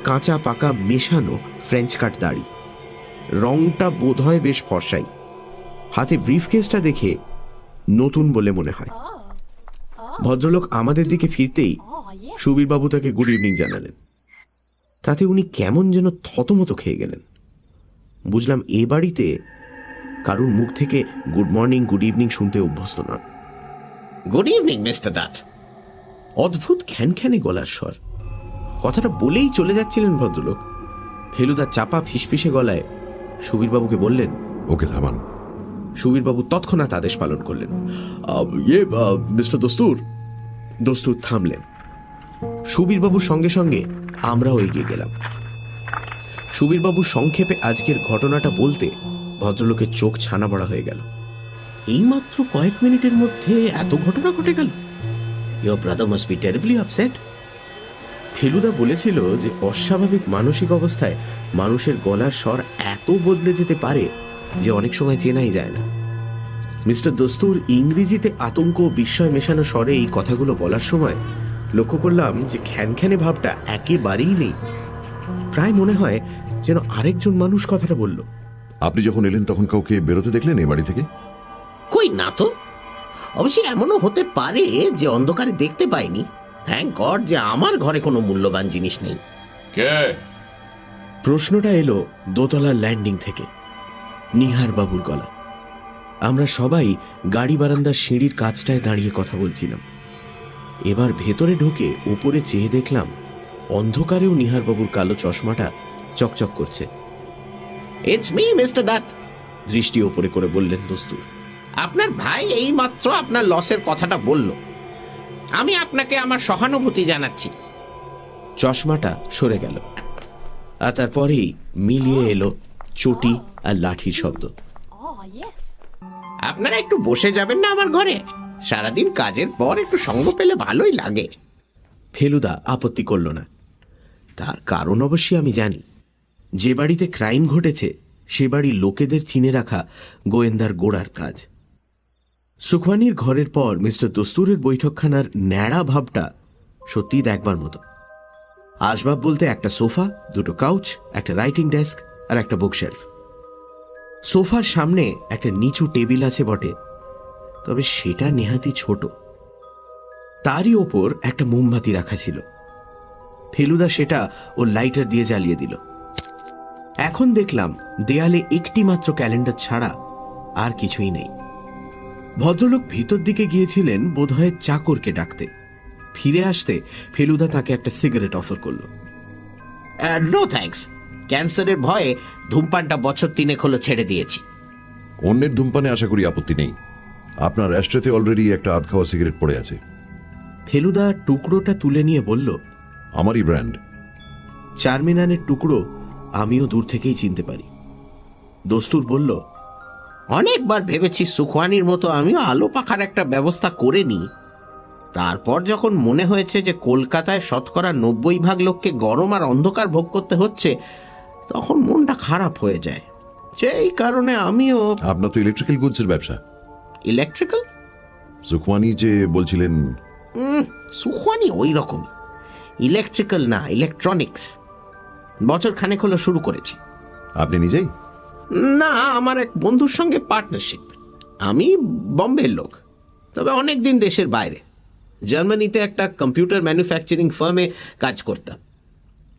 কাঁচা পাকা মেশানো ফ্রেঞ্চ কাট দাড়ি, রংটা বোধহয় বেশ ফর্সাই। হাতে ব্রিফকেসটা দেখে নতুন বলে মনে হয়। ভদ্রলোক আমাদের দিকে ফিরতেই সুবীরবাবু তাকে গুড ইভিনিং জানালেন। তাতে উনি কেমন যেন থতমত খেয়ে গেলেন। বুঝলাম এ বাড়িতে কারুর মুখ থেকে গুড মর্নিং গুড ইভিনিং শুনতে অভ্যস্ত নন। Good evening mister Dutt. অদ্ভুত খ্যানখ্যানে গলার স্বর। কথাটা বলেই চলে যাচ্ছিলেন ভদ্রলোক। ফেলুদা চাপা ফিসফিসে গলায় সুবীরবাবুকে বললেন, ওকে থামান। সুবীরবাবু তৎক্ষণাৎ আদেশ পালন করলেন, ইয়ে মিস্টার দস্তুর। দস্তুর থামলেন। সুবীরবাবুর সঙ্গে সঙ্গে আমরাও এগিয়ে গেলাম। সুবীরবাবু সংক্ষেপে আজকের ঘটনাটা বলতে ভদ্রলোকের চোখ ছানা বড়া হয়ে গেল। এইমাত্র কয়েক মিনিটের মধ্যে এত ঘটনা ঘটে গেল। Your brother must be terribly upset. Feluda বলেছিল যে অস্বাভাবিক মানসিক অবস্থায় মানুষের গলার স্বর এত বদলে যেতে পারে যে অনেক সময় চেনাই যায় না। মিস্টার দস্তুর ইংরেজিতে আতঙ্ক ও বিস্ময় মেশানো স্বরে এই কথাগুলো বলার সময় লক্ষ্য করলাম যে খ্যানখ্যানে ভাবটা একেবারেই নেই। প্রায় মনে হয় যেন আরেকজন মানুষ কথাটা বলল। আপনি যখন এলেন তখন কাউকে বেরোতে দেখলেন এই বাড়ি থেকে? কই না তো। অবশ্যই এমনও হতে পারে যে অন্ধকারে দেখতে পাইনি। থ্যাংক গড যে আমার ঘরে কোনো মূল্যবান জিনিস নেই। কে? প্রশ্নটা এলো দোতলার ল্যান্ডিং থেকে। নিহার বাবুর গলা। আমরা সবাই গাড়ি বারান্দার সিঁড়ির কাছটায় দাঁড়িয়ে কথা বলছিলাম। এবার ভেতরে ঢুকে উপরে চেয়ে দেখলাম অন্ধকারেও নিহার বাবুর কালো চশমাটা চকচক করছে। It's me mister Dutt. দৃষ্টি ওপরে করে বললেন দস্তুর। আপনার ভাই এইমাত্র আপনার লসের কথাটা বলল। আমি আপনাকে আমার সহানুভূতি জানাচ্ছি। চশমাটা সরে গেল, আর তারপরেই মিলিয়ে এলো চটি আর লাঠির শব্দ। আপনারা একটু বসে যাবেন না আমার ঘরে? সারাদিন কাজের পর একটু সঙ্গ পেলে ভালোই লাগে। ফেলুদা আপত্তি করল না। তার কারণ অবশ্যই আমি জানি। যে বাড়িতে ক্রাইম ঘটেছে সে বাড়ির লোকেদের চিনে রাখা গোয়েন্দার গোড়ার কাজ। সুখওয়ানির ঘরের পর মিস্টার দস্তুরের বৈঠকখানার ন্যাড়া ভাবটা সত্যিই দেখবার মতো। আসবাব বলতে একটা সোফা, দুটো কাউচ, একটা রাইটিং ডেস্ক আর একটা বুকশেলফ। সোফার সামনে একটা নিচু টেবিল আছে বটে, তবে সেটা নেহাতি ছোট। তারই ওপর একটা মোমবাতি রাখা ছিল। ফেলুদা সেটা ও লাইটার দিয়ে জ্বালিয়ে দিল। এখন দেখলাম দেয়ালে একটি মাত্র ক্যালেন্ডার ছাড়া আর কিছুই নেই। ভদ্রলোক ভিতর দিকে গিয়েছিলেন বোধহয় চাকরকে ডাকতে। ফিরে আসতে ফেলুদা তাকে একটা সিগারেট অফার করল। নো থ্যাঙ্কস, ক্যান্সারের ভয়ে ধূমপানটা বছর 3 হলো ছেড়ে দিয়েছি। অন্যের ধূমপানে আশা করি আপত্তি নেই। আপনার অ্যাস্ট্রেতে অলরেডি একটা আধ খাওয়া সিগারেট পড়ে আছে। ফেলুদা টুকরোটা তুলে নিয়ে বলল, আমারই ব্র্যান্ড। চারমিনানের টুকরো আমিও দূর থেকেই চিনতে পারি। দস্তুর বলল, অনেকবার ভেবেছি সুখওয়ানির মতো আমিও আলো পাখার একটা ব্যবস্থা করে নিই। তারপর যখন মনে হয়েছে যে কলকাতায় 90% লোককে গরম আর অন্ধকার ভোগ করতে হচ্ছে, তখন মনটা খারাপ হয়ে যায়। সেই কারণে আমিও। আপনার তো ইলেকট্রিক্যাল গুডসের ব্যবসা। ইলেকট্রিক্যাল? সুখওয়ানি যে বলছিলেন। সুখওয়ানি ওই রকম। ইলেকট্রিক্যাল না, ইলেকট্রনিক্স। বছর খানেক হলো শুরু করেছি। আপনি নিজেই? না, আমার এক বন্ধুর সঙ্গে পার্টনারশিপ। আমি বম্বের লোক, তবে অনেক দিন দেশের বাইরে। জার্মানিতে একটা কম্পিউটার ম্যানুফ্যাকচারিং ফার্মে কাজ করতাম।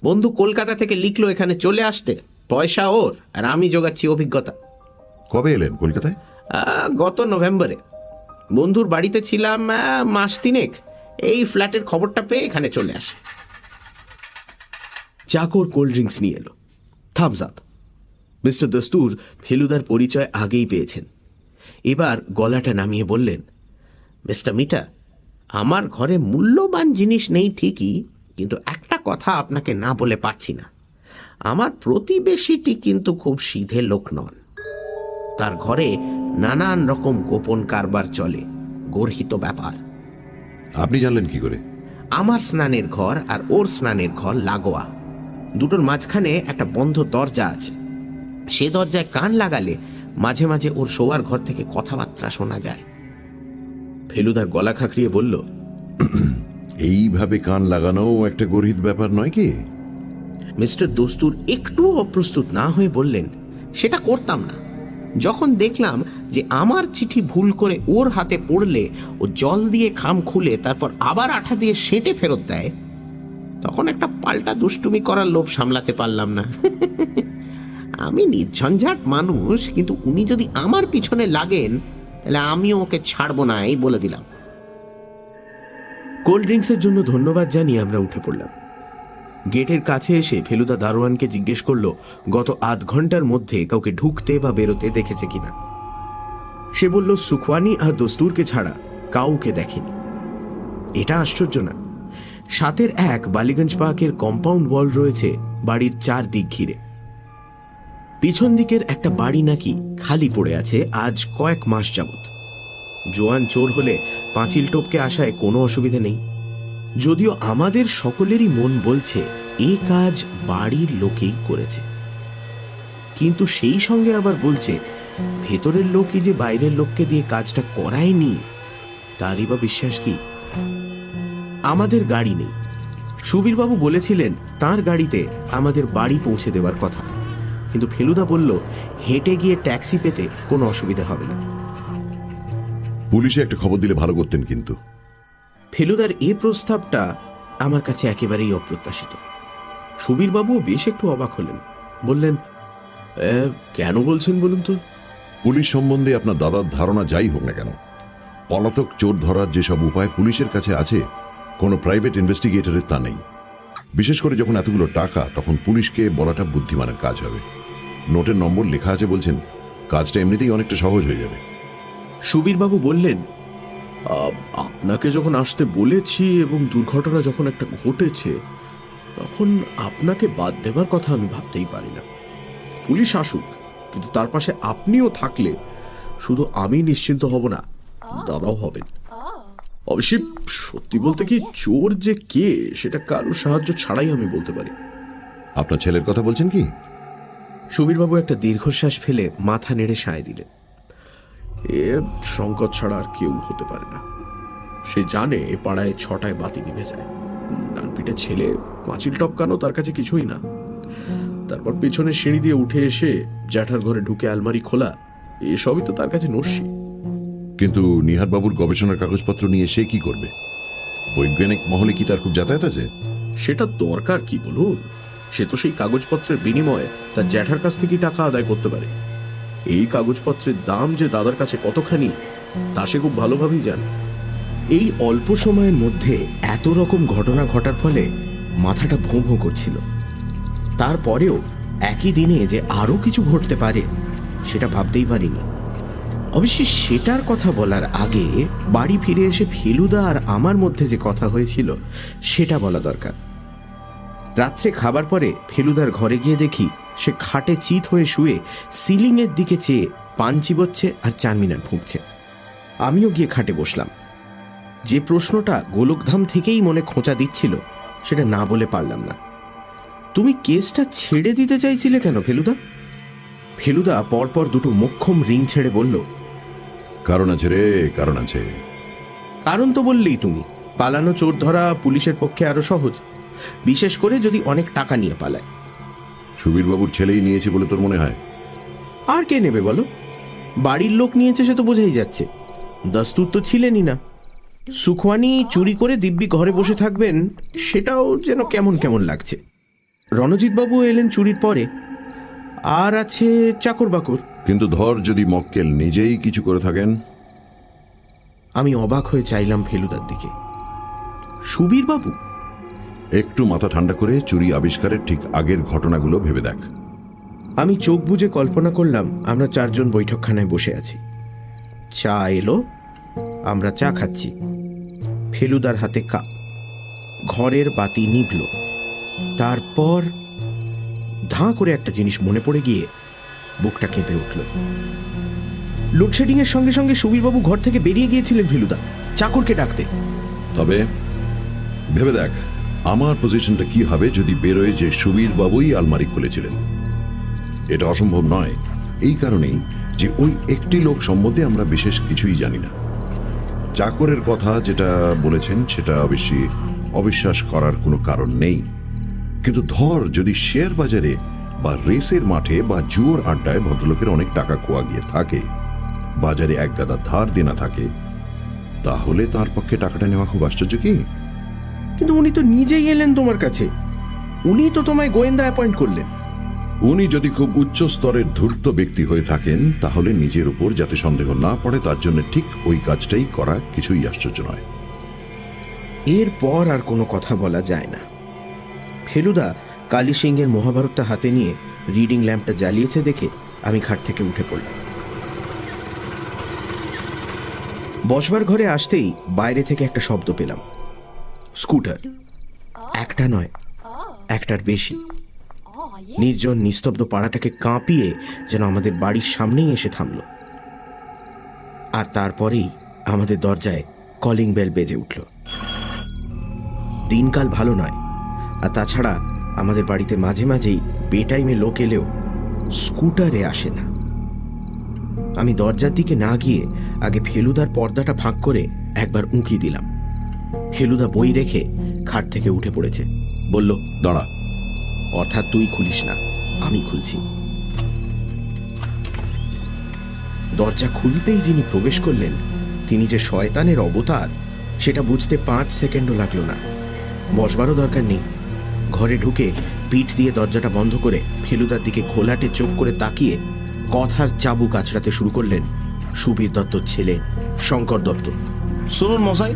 বন্ধু কলকাতা থেকে লিখলো এখানে চলে আসতে। পয়সা ওর, আর আমি জোগাচ্ছি অভিজ্ঞতা। কবে এলেন কলকাতায়? গত নভেম্বরে। বন্ধুর বাড়িতে ছিলাম মাস 3। এই ফ্ল্যাটের খবরটা পেয়ে এখানে চলে আসে। চাকর কোল্ড ড্রিঙ্কস নিয়ে এলো, থামস আপ। মিস্টার দস্তুর ফেলুদার পরিচয় আগেই পেয়েছেন। এবার গলাটা নামিয়ে বললেন, মিস্টার মিটা, আমার ঘরে মূল্যবান জিনিস নেই ঠিকই, কিন্তু একটা কথা আপনাকে না বলে পারছি না। আমার প্রতিবেশীটি কিন্তু খুব সিধে লোক নন। তার ঘরে নানান রকম গোপন কারবার চলে, গর্হিত ব্যাপার। আপনি জানলেন কি করে? আমার স্নানের ঘর আর ওর স্নানের ঘর লাগোয়া। দুটোর মাঝখানে একটা বন্ধ দরজা আছে। সে দরজায় কান লাগালে মাঝে মাঝে ওর শোয়ার ঘর থেকে কথাবার্তা শোনা যায়। ফেলুদা গলা খাঁকড়িয়ে বলল, এইভাবে কান লাগানোও একটা গর্হিত ব্যাপার নয় কি? মিস্টার দস্তুর একটু অপ্রস্তুত না হয়ে বললেন, সেটা করতাম না। যখন দেখলাম যে আমার চিঠি ভুল করে ওর হাতে পড়লে ও জল দিয়ে খাম খুলে তারপর আবার আঠা দিয়ে সেঁটে ফেরত দেয়, তখন একটা পাল্টা দুষ্টুমি করার লোভ সামলাতে পারলাম না। আমি নির্ঝঞ্ঝাট মানুষ, কিন্তু উনি যদি আমার পিছনে লাগেন তাহলে আমিও ওকে ছাড়বো না, এই বলে দিলাম। কোল্ড ড্রিঙ্কসের জন্য ধন্যবাদ জানিয়ে আমরা উঠে পড়লাম। গেটের কাছে এসে ফেলুদা দারোয়ানকে জিজ্ঞেস করলো গত আধ ঘন্টার মধ্যে কাউকে ঢুকতে বা বেরোতে দেখেছে কিনা। সে বলল সুখওয়ানি আর দস্তুরকে ছাড়া কাউকে দেখেনি। এটা আশ্চর্য না। 7-1 বালিগঞ্জ পার্কের কম্পাউন্ড ওয়াল রয়েছে বাড়ির 4 দিক ঘিরে। পিছন দিকের একটা বাড়ি নাকি খালি পড়ে আছে আজ কয়েক মাস যাবত। জোয়ান চোর হলে পাঁচিল টপকে আসায় কোনো অসুবিধা নেই। যদিও আমাদের সকলেরই মন বলছে এ কাজ বাড়ির লোকেই করেছে, কিন্তু সেই সঙ্গে আবার বলছে ভেতরের লোকই যে বাইরের লোককে দিয়ে কাজটা করায়নি, তারই বা বিশ্বাস কি? আমাদের গাড়ি নেই। সুবীরবাবু বলেছিলেন তার গাড়িতে আমাদের বাড়ি পৌঁছে দেওয়ার কথা, কিন্তু ফেলুদা বলল হেঁটে গিয়ে ট্যাক্সি পেতে কোনো অসুবিধা হবে না। পুলিশে একটা খবর দিলে ভালো করতেন কিন্তু। ফেলুদার এ প্রস্তাবটা আমার কাছে একেবারেই অপ্রত্যাশিত। সুবীরবাবুও বেশ একটু অবাক হলেন, বললেন, কেন বলছেন বলুন তো? পুলিশ সম্বন্ধে আপনার দাদার ধারণা যাই হোক না কেন, পলাতক চোর ধরার যেসব উপায় পুলিশের কাছে আছে, কোনো প্রাইভেট ইনভেস্টিগেটরের তা নেই। বিশেষ করে যখন এতগুলো টাকা, তখন পুলিশকে বলাটা বুদ্ধিমানের কাজ হবে। নোটের নম্বর লেখা আছে বলছেন, কাজটা এমনিতেই অনেকটা সহজ হয়ে যাবে। সুবীরবাবু বললেন, আপনাকে যখন আসতে বলেছি এবং দুর্ঘটনা যখন একটা ঘটেছে, তখন আপনাকে বাদ দেবার কথা আমি ভাবতেই পারি না। পুলিশ আসুক, কিন্তু তার পাশে আপনিও থাকলে শুধু আমি নিশ্চিন্ত হব না, দাদাও হবেন। অবশ্যই সত্যি বলতে কি, চোর যে কে সেটা কারোর সাহায্য ছাড়াই আমি বলতে পারি। আপনার ছেলের কথা বলছেন কি? সুবীরবাবু একটা দীর্ঘশ্বাস ফেলে মাথা নেড়ে সায় দিলেন। এ সংকট ছাড়া আর কেউ হতে পারে না। সে জানে এ পাড়ায় 6টায় বাতি নিভে যায়। ডানপিটে ছেলে, পাঁচিল টপকানো তার কাছে কিছুই না। তারপর পেছনে সিঁড়ি দিয়ে উঠে এসে জ্যাঠার ঘরে ঢুকে আলমারি খোলা, এসবই তো তার কাছে নস্যি। কিন্তু নিহারবাবুর গবেষণার কাগজপত্র নিয়ে সে কি করবে? বৈজ্ঞানিক মহলে কি তার খুব যাতায়াত আছে? সেটা দরকার কি বলুন? সে তো সেই কাগজপত্রের বিনিময়ে তার জ্যাঠার কাছ থেকে টাকা আদায় করতে পারে। এই কাগজপত্রের দাম যে দাদার কাছে কতখানি তা সে খুব ভালোভাবেই জানে। এই অল্প সময়ের মধ্যে এত রকম ঘটনা ঘটার ফলে মাথাটা ভোঁ ভোঁ করছিল। তারপরেও একই দিনে যে আরো কিছু ঘটতে পারে সেটা ভাবতেই পারিনি। অবশ্যই সেটার কথা বলার আগে বাড়ি ফিরে এসে ফেলুদা আর আমার মধ্যে যে কথা হয়েছিল সেটা বলা দরকার। রাত্রে খাবার পরে ফেলুদার ঘরে গিয়ে দেখি সে খাটে চিত হয়ে শুয়ে সিলিংয়ের দিকে চেয়ে পান চিবোচ্ছে আর চারমিনার ফুঁকছে। আমিও গিয়ে খাটে বসলাম। যে প্রশ্নটা গোলকধাম থেকেই মনে খোঁচা দিচ্ছিল সেটা না বলে পারলাম না। তুমি কেসটা ছেড়ে দিতে চাইছিলে কেন ফেলুদা? ফেলুদা পরপর দুটো মোক্ষম রিং ছেড়ে বলল, কারণ আছে রে, কারণ আছে। কারণ তো বললেই তুমি, পালানো চোর ধরা পুলিশের পক্ষে আরো সহজ, বিশেষ করে যদি অনেক টাকা নিয়ে পালায়। সুবীরবাবুর ছেলেই নিয়েছে বলে তোর মনে হয়? আর কে নেবে বলো? বাড়ির লোক নিয়েছে সে তো বোঝাই যাচ্ছে। দস্তুর তো ছিলেনই না। সুখওয়ানি চুরি করে দিব্যি ঘরে বসে থাকবেন, সেটাও যেন কেমন কেমন লাগছে। রণজিৎবাবু এলেন চুরির পরে, আর আছে চাকর বাকর। কিন্তু ধর যদি মক্কেল নিজেই কিছু করে থাকেন? আমি অবাক হয়ে চাইলাম ফেলুদার দিকে। সুবীরবাবু? একটু মাথা ঠান্ডা করে চুরি আবিষ্কারের ঠিক আগের ঘটনাগুলো ভেবে দেখ। আমি চোখ বুজে কল্পনা করলাম আমরা 4 জন বৈঠকখানায় বসে আছি। চা এলো, আমরা চা খাচ্ছি। ফেলুদার হাতে কাপ, ঘরের বাতি নিভল। তারপর ধাঁ করে একটা জিনিস মনে পড়ে গিয়ে বুকটা কেঁপে উঠল। লোডশেডিং এর সঙ্গে সঙ্গে সুবীরবাবু ঘর থেকে বেরিয়ে গিয়েছিলেন ফেলুদা, চাকরকে ডাকতে। তবে ভেবে দেখ আমার পজিশনটা কি হবে যদি বেরোয় যে সুবীরবাবুই আলমারি খুলেছিলেন। এটা অসম্ভব নয়, এই কারণেই যে ওই একটি লোক সম্বন্ধে আমরা বিশেষ কিছুই জানি না। চাকরের কথা যেটা বলেছেন সেটা অবশ্যই অবিশ্বাস করার কোনো কারণ নেই। কিন্তু ধর যদি শেয়ার বাজারে বা রেসের মাঠে বা জুয়োর আড্ডায় ভদ্রলোকের অনেক টাকা খোয়া গিয়ে থাকে, বাজারে এক গাদা ধার দেনা থাকে, তাহলে তার পক্ষে টাকাটা নেওয়া খুব আশ্চর্য কি? কিন্তু উনি তো নিজেই এলেন তোমার কাছে, উনি তো তোমায় গোয়েন্দা অ্যাপয়েন্ট করলেন। উনি যদি খুব উচ্চ স্তরের ধূর্ত ব্যক্তি হয়ে থাকেন, তাহলে নিজের উপর যাতে সন্দেহ না পড়ে তার জন্য ঠিক ওই কাজটাই করা কিছুই আশ্চর্য নয়। এরপর আর কোনো কথা বলা যায় না। ফেলুদা কালী সিংহের মহাভারতটা হাতে নিয়ে রিডিং ল্যাম্পটা জ্বালিয়েছে দেখে আমি খাট থেকে উঠে পড়লাম। বসবার ঘরে আসতেই বাইরে থেকে একটা শব্দ পেলাম। স্কুটার। একটা নয়, একটার বেশি। নির্জন নিস্তব্ধ পাড়াটাকে কাঁপিয়ে যেন আমাদের বাড়ির সামনেই এসে থামল। আর তারপরেই আমাদের দরজায় কলিং বেল বেজে উঠল। দিনকাল ভালো নয়, আর তাছাড়া আমাদের বাড়িতে মাঝে মাঝেই বেটাইমে লোক এলেও স্কুটারে আসে না। আমি দরজার দিকে না গিয়ে আগে ফেলুদার পর্দাটা ফাঁক করে একবার উঁকি দিলাম। ফেলুদা বই রেখে খাট থেকে উঠে পড়েছে, বলল, দাঁড়া। অর্থাৎ তুই খুলিস না, আমি খুলছি। দরজা খুলতেই যিনি প্রবেশ করলেন তিনি যে শয়তানের অবতার সেটা বুঝতে 5 সেকেন্ডও লাগলো না। বসবারও দরকার নেই, ঘরে ঢুকে পিঠ দিয়ে দরজাটা বন্ধ করে ফেলুদার দিকে ঘোলাটে চোখ করে তাকিয়ে কথার চাবুক আছড়াতে শুরু করলেন সুবীর দত্তর ছেলে শঙ্কর দত্ত। শুনুন মশাই,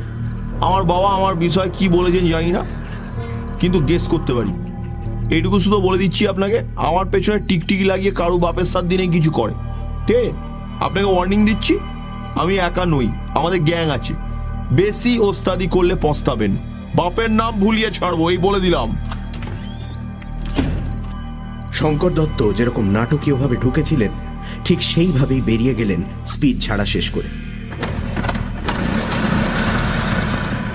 আমার বাবা আমার বিষয়ে কি বলেছেন জানি না, কিন্তু গেস করতে পারি। এইটুকু শুধু বলে দিচ্ছি আপনাকে, আমার পেছনে টিকটিকি লাগিয়ে কারু বাপের সাথ দিনে কিছু করে। ঠিক আছে? আপনাকে ওয়ার্নিং দিচ্ছি, আমি একা নই, আমাদের গ্যাং আছে। বেশি ওস্তাদি করলে পস্তাবেন। বাপের নাম ভুলিয়ে ছাড়বো, এই বলে দিলাম। শঙ্কর দত্ত যেরকম নাটকীয়ভাবে ঢুকেছিলেন ঠিক সেইভাবেই বেরিয়ে গেলেন স্পিড ছাড়া শেষ করে।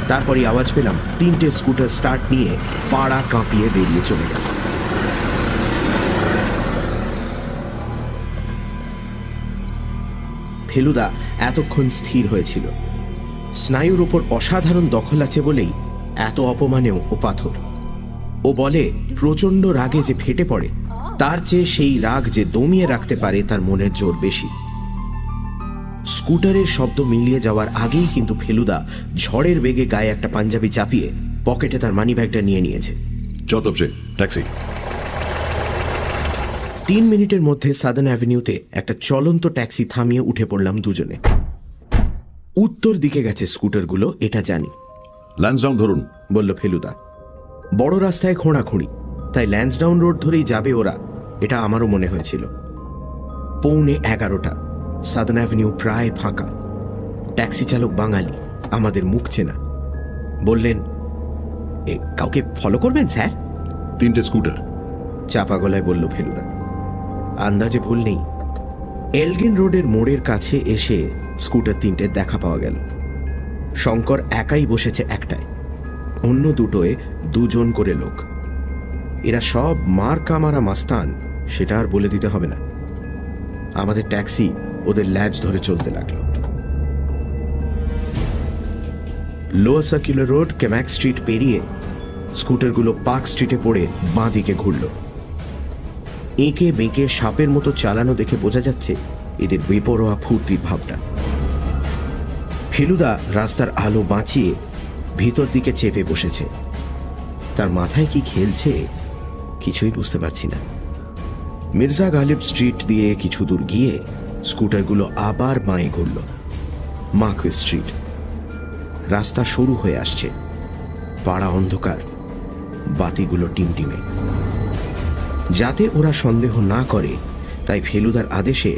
তারপরই আওয়াজ পেলাম 3টে স্কুটার স্টার্ট নিয়ে পাড়া কাঁপিয়ে বেরিয়ে চলে গেল। ফেলুদা এতক্ষণ স্থির হয়েছিল। স্নায়ুর ওপর অসাধারণ দখল আছে বলেই এত অপমানেও ও পাথর। ও বলে প্রচণ্ড রাগে যে ফেটে পড়ে তার চেয়ে সেই রাগ যে দমিয়ে রাখতে পারে তার মনের জোর বেশি। স্কুটারের শব্দ মিলিয়ে যাওয়ার আগেই কিন্তু ফেলুদা ঝড়ের বেগে গায়ে একটা পাঞ্জাবি চাপিয়ে পকেটে তার মানিব্যাগটা নিয়ে নিয়েছে। চতপসে ট্যাক্সি। 3 মিনিটের মধ্যে সাদার্ন অ্যাভিনিউতে একটা চলন্ত ট্যাক্সি থামিয়ে উঠে পড়লাম দুজনে। উত্তর দিকে গেছে স্কুটারগুলো, এটা জানি। ল্যান্সডাউন ধরুন, বলল ফেলুদা। বড় রাস্তায় খোঁড়াখুঁড়ি, তাই ল্যান্সডাউন রোড ধরেই যাবে ওরা, এটা আমারও মনে হয়েছিল। 11:15, সাদার্ন অ্যাভিনিউ প্রায় ফাঁকা। ট্যাক্সি চালক বাঙালি, আমাদের মুখ চেনা। বললেন, কাউকে ফলো করবেন স্যার? 3টে স্কুটার। চাপা গলায় বলল ফেলুদা। আন্দাজে ভুল নেই। এলগিন রোডের মোড়ের কাছে এসে স্কুটার 3টে দেখা পাওয়া গেল। শঙ্কর একাই বসেছে একটায়, অন্য দুটোয় 2 জন করে লোক। এরা সব মার কামারা মাস্তান, সেটা আর বলে দিতে হবে না। আমাদের ট্যাক্সি ওদের ল্যাজ ধরে চলতে লাগলো। লোয়ার সার্কুলার রোড, কেম্যাক স্ট্রিট পেরিয়ে স্কুটারগুলো পার্ক স্ট্রিটে পড়ে বাঁ দিকে ঘুরল। এঁকে বেঁকে সাপের মতো চালানো দেখে বোঝা যাচ্ছে এদের বেপরোয়া ফুর্তির ভাবটা। ফেলুদা রাস্তার আলো বাঁচিয়ে ভিতর দিকে চেপে বসেছে। তার মাথায় কি খেলছে কিছুই বুঝতে পারছি না। মির্জা গালিব স্ট্রিট দিয়ে কিছু দূর গিয়ে স্কুটারগুলো আবার বাঁয়ে ঘুরল। Marquis street. রাস্তা সরু হয়ে আসছে, পাড়া অন্ধকার, বাতিগুলো টিমটিমে। যাতে ওরা সন্দেহ না করে তাই ফেলুদার আদেশে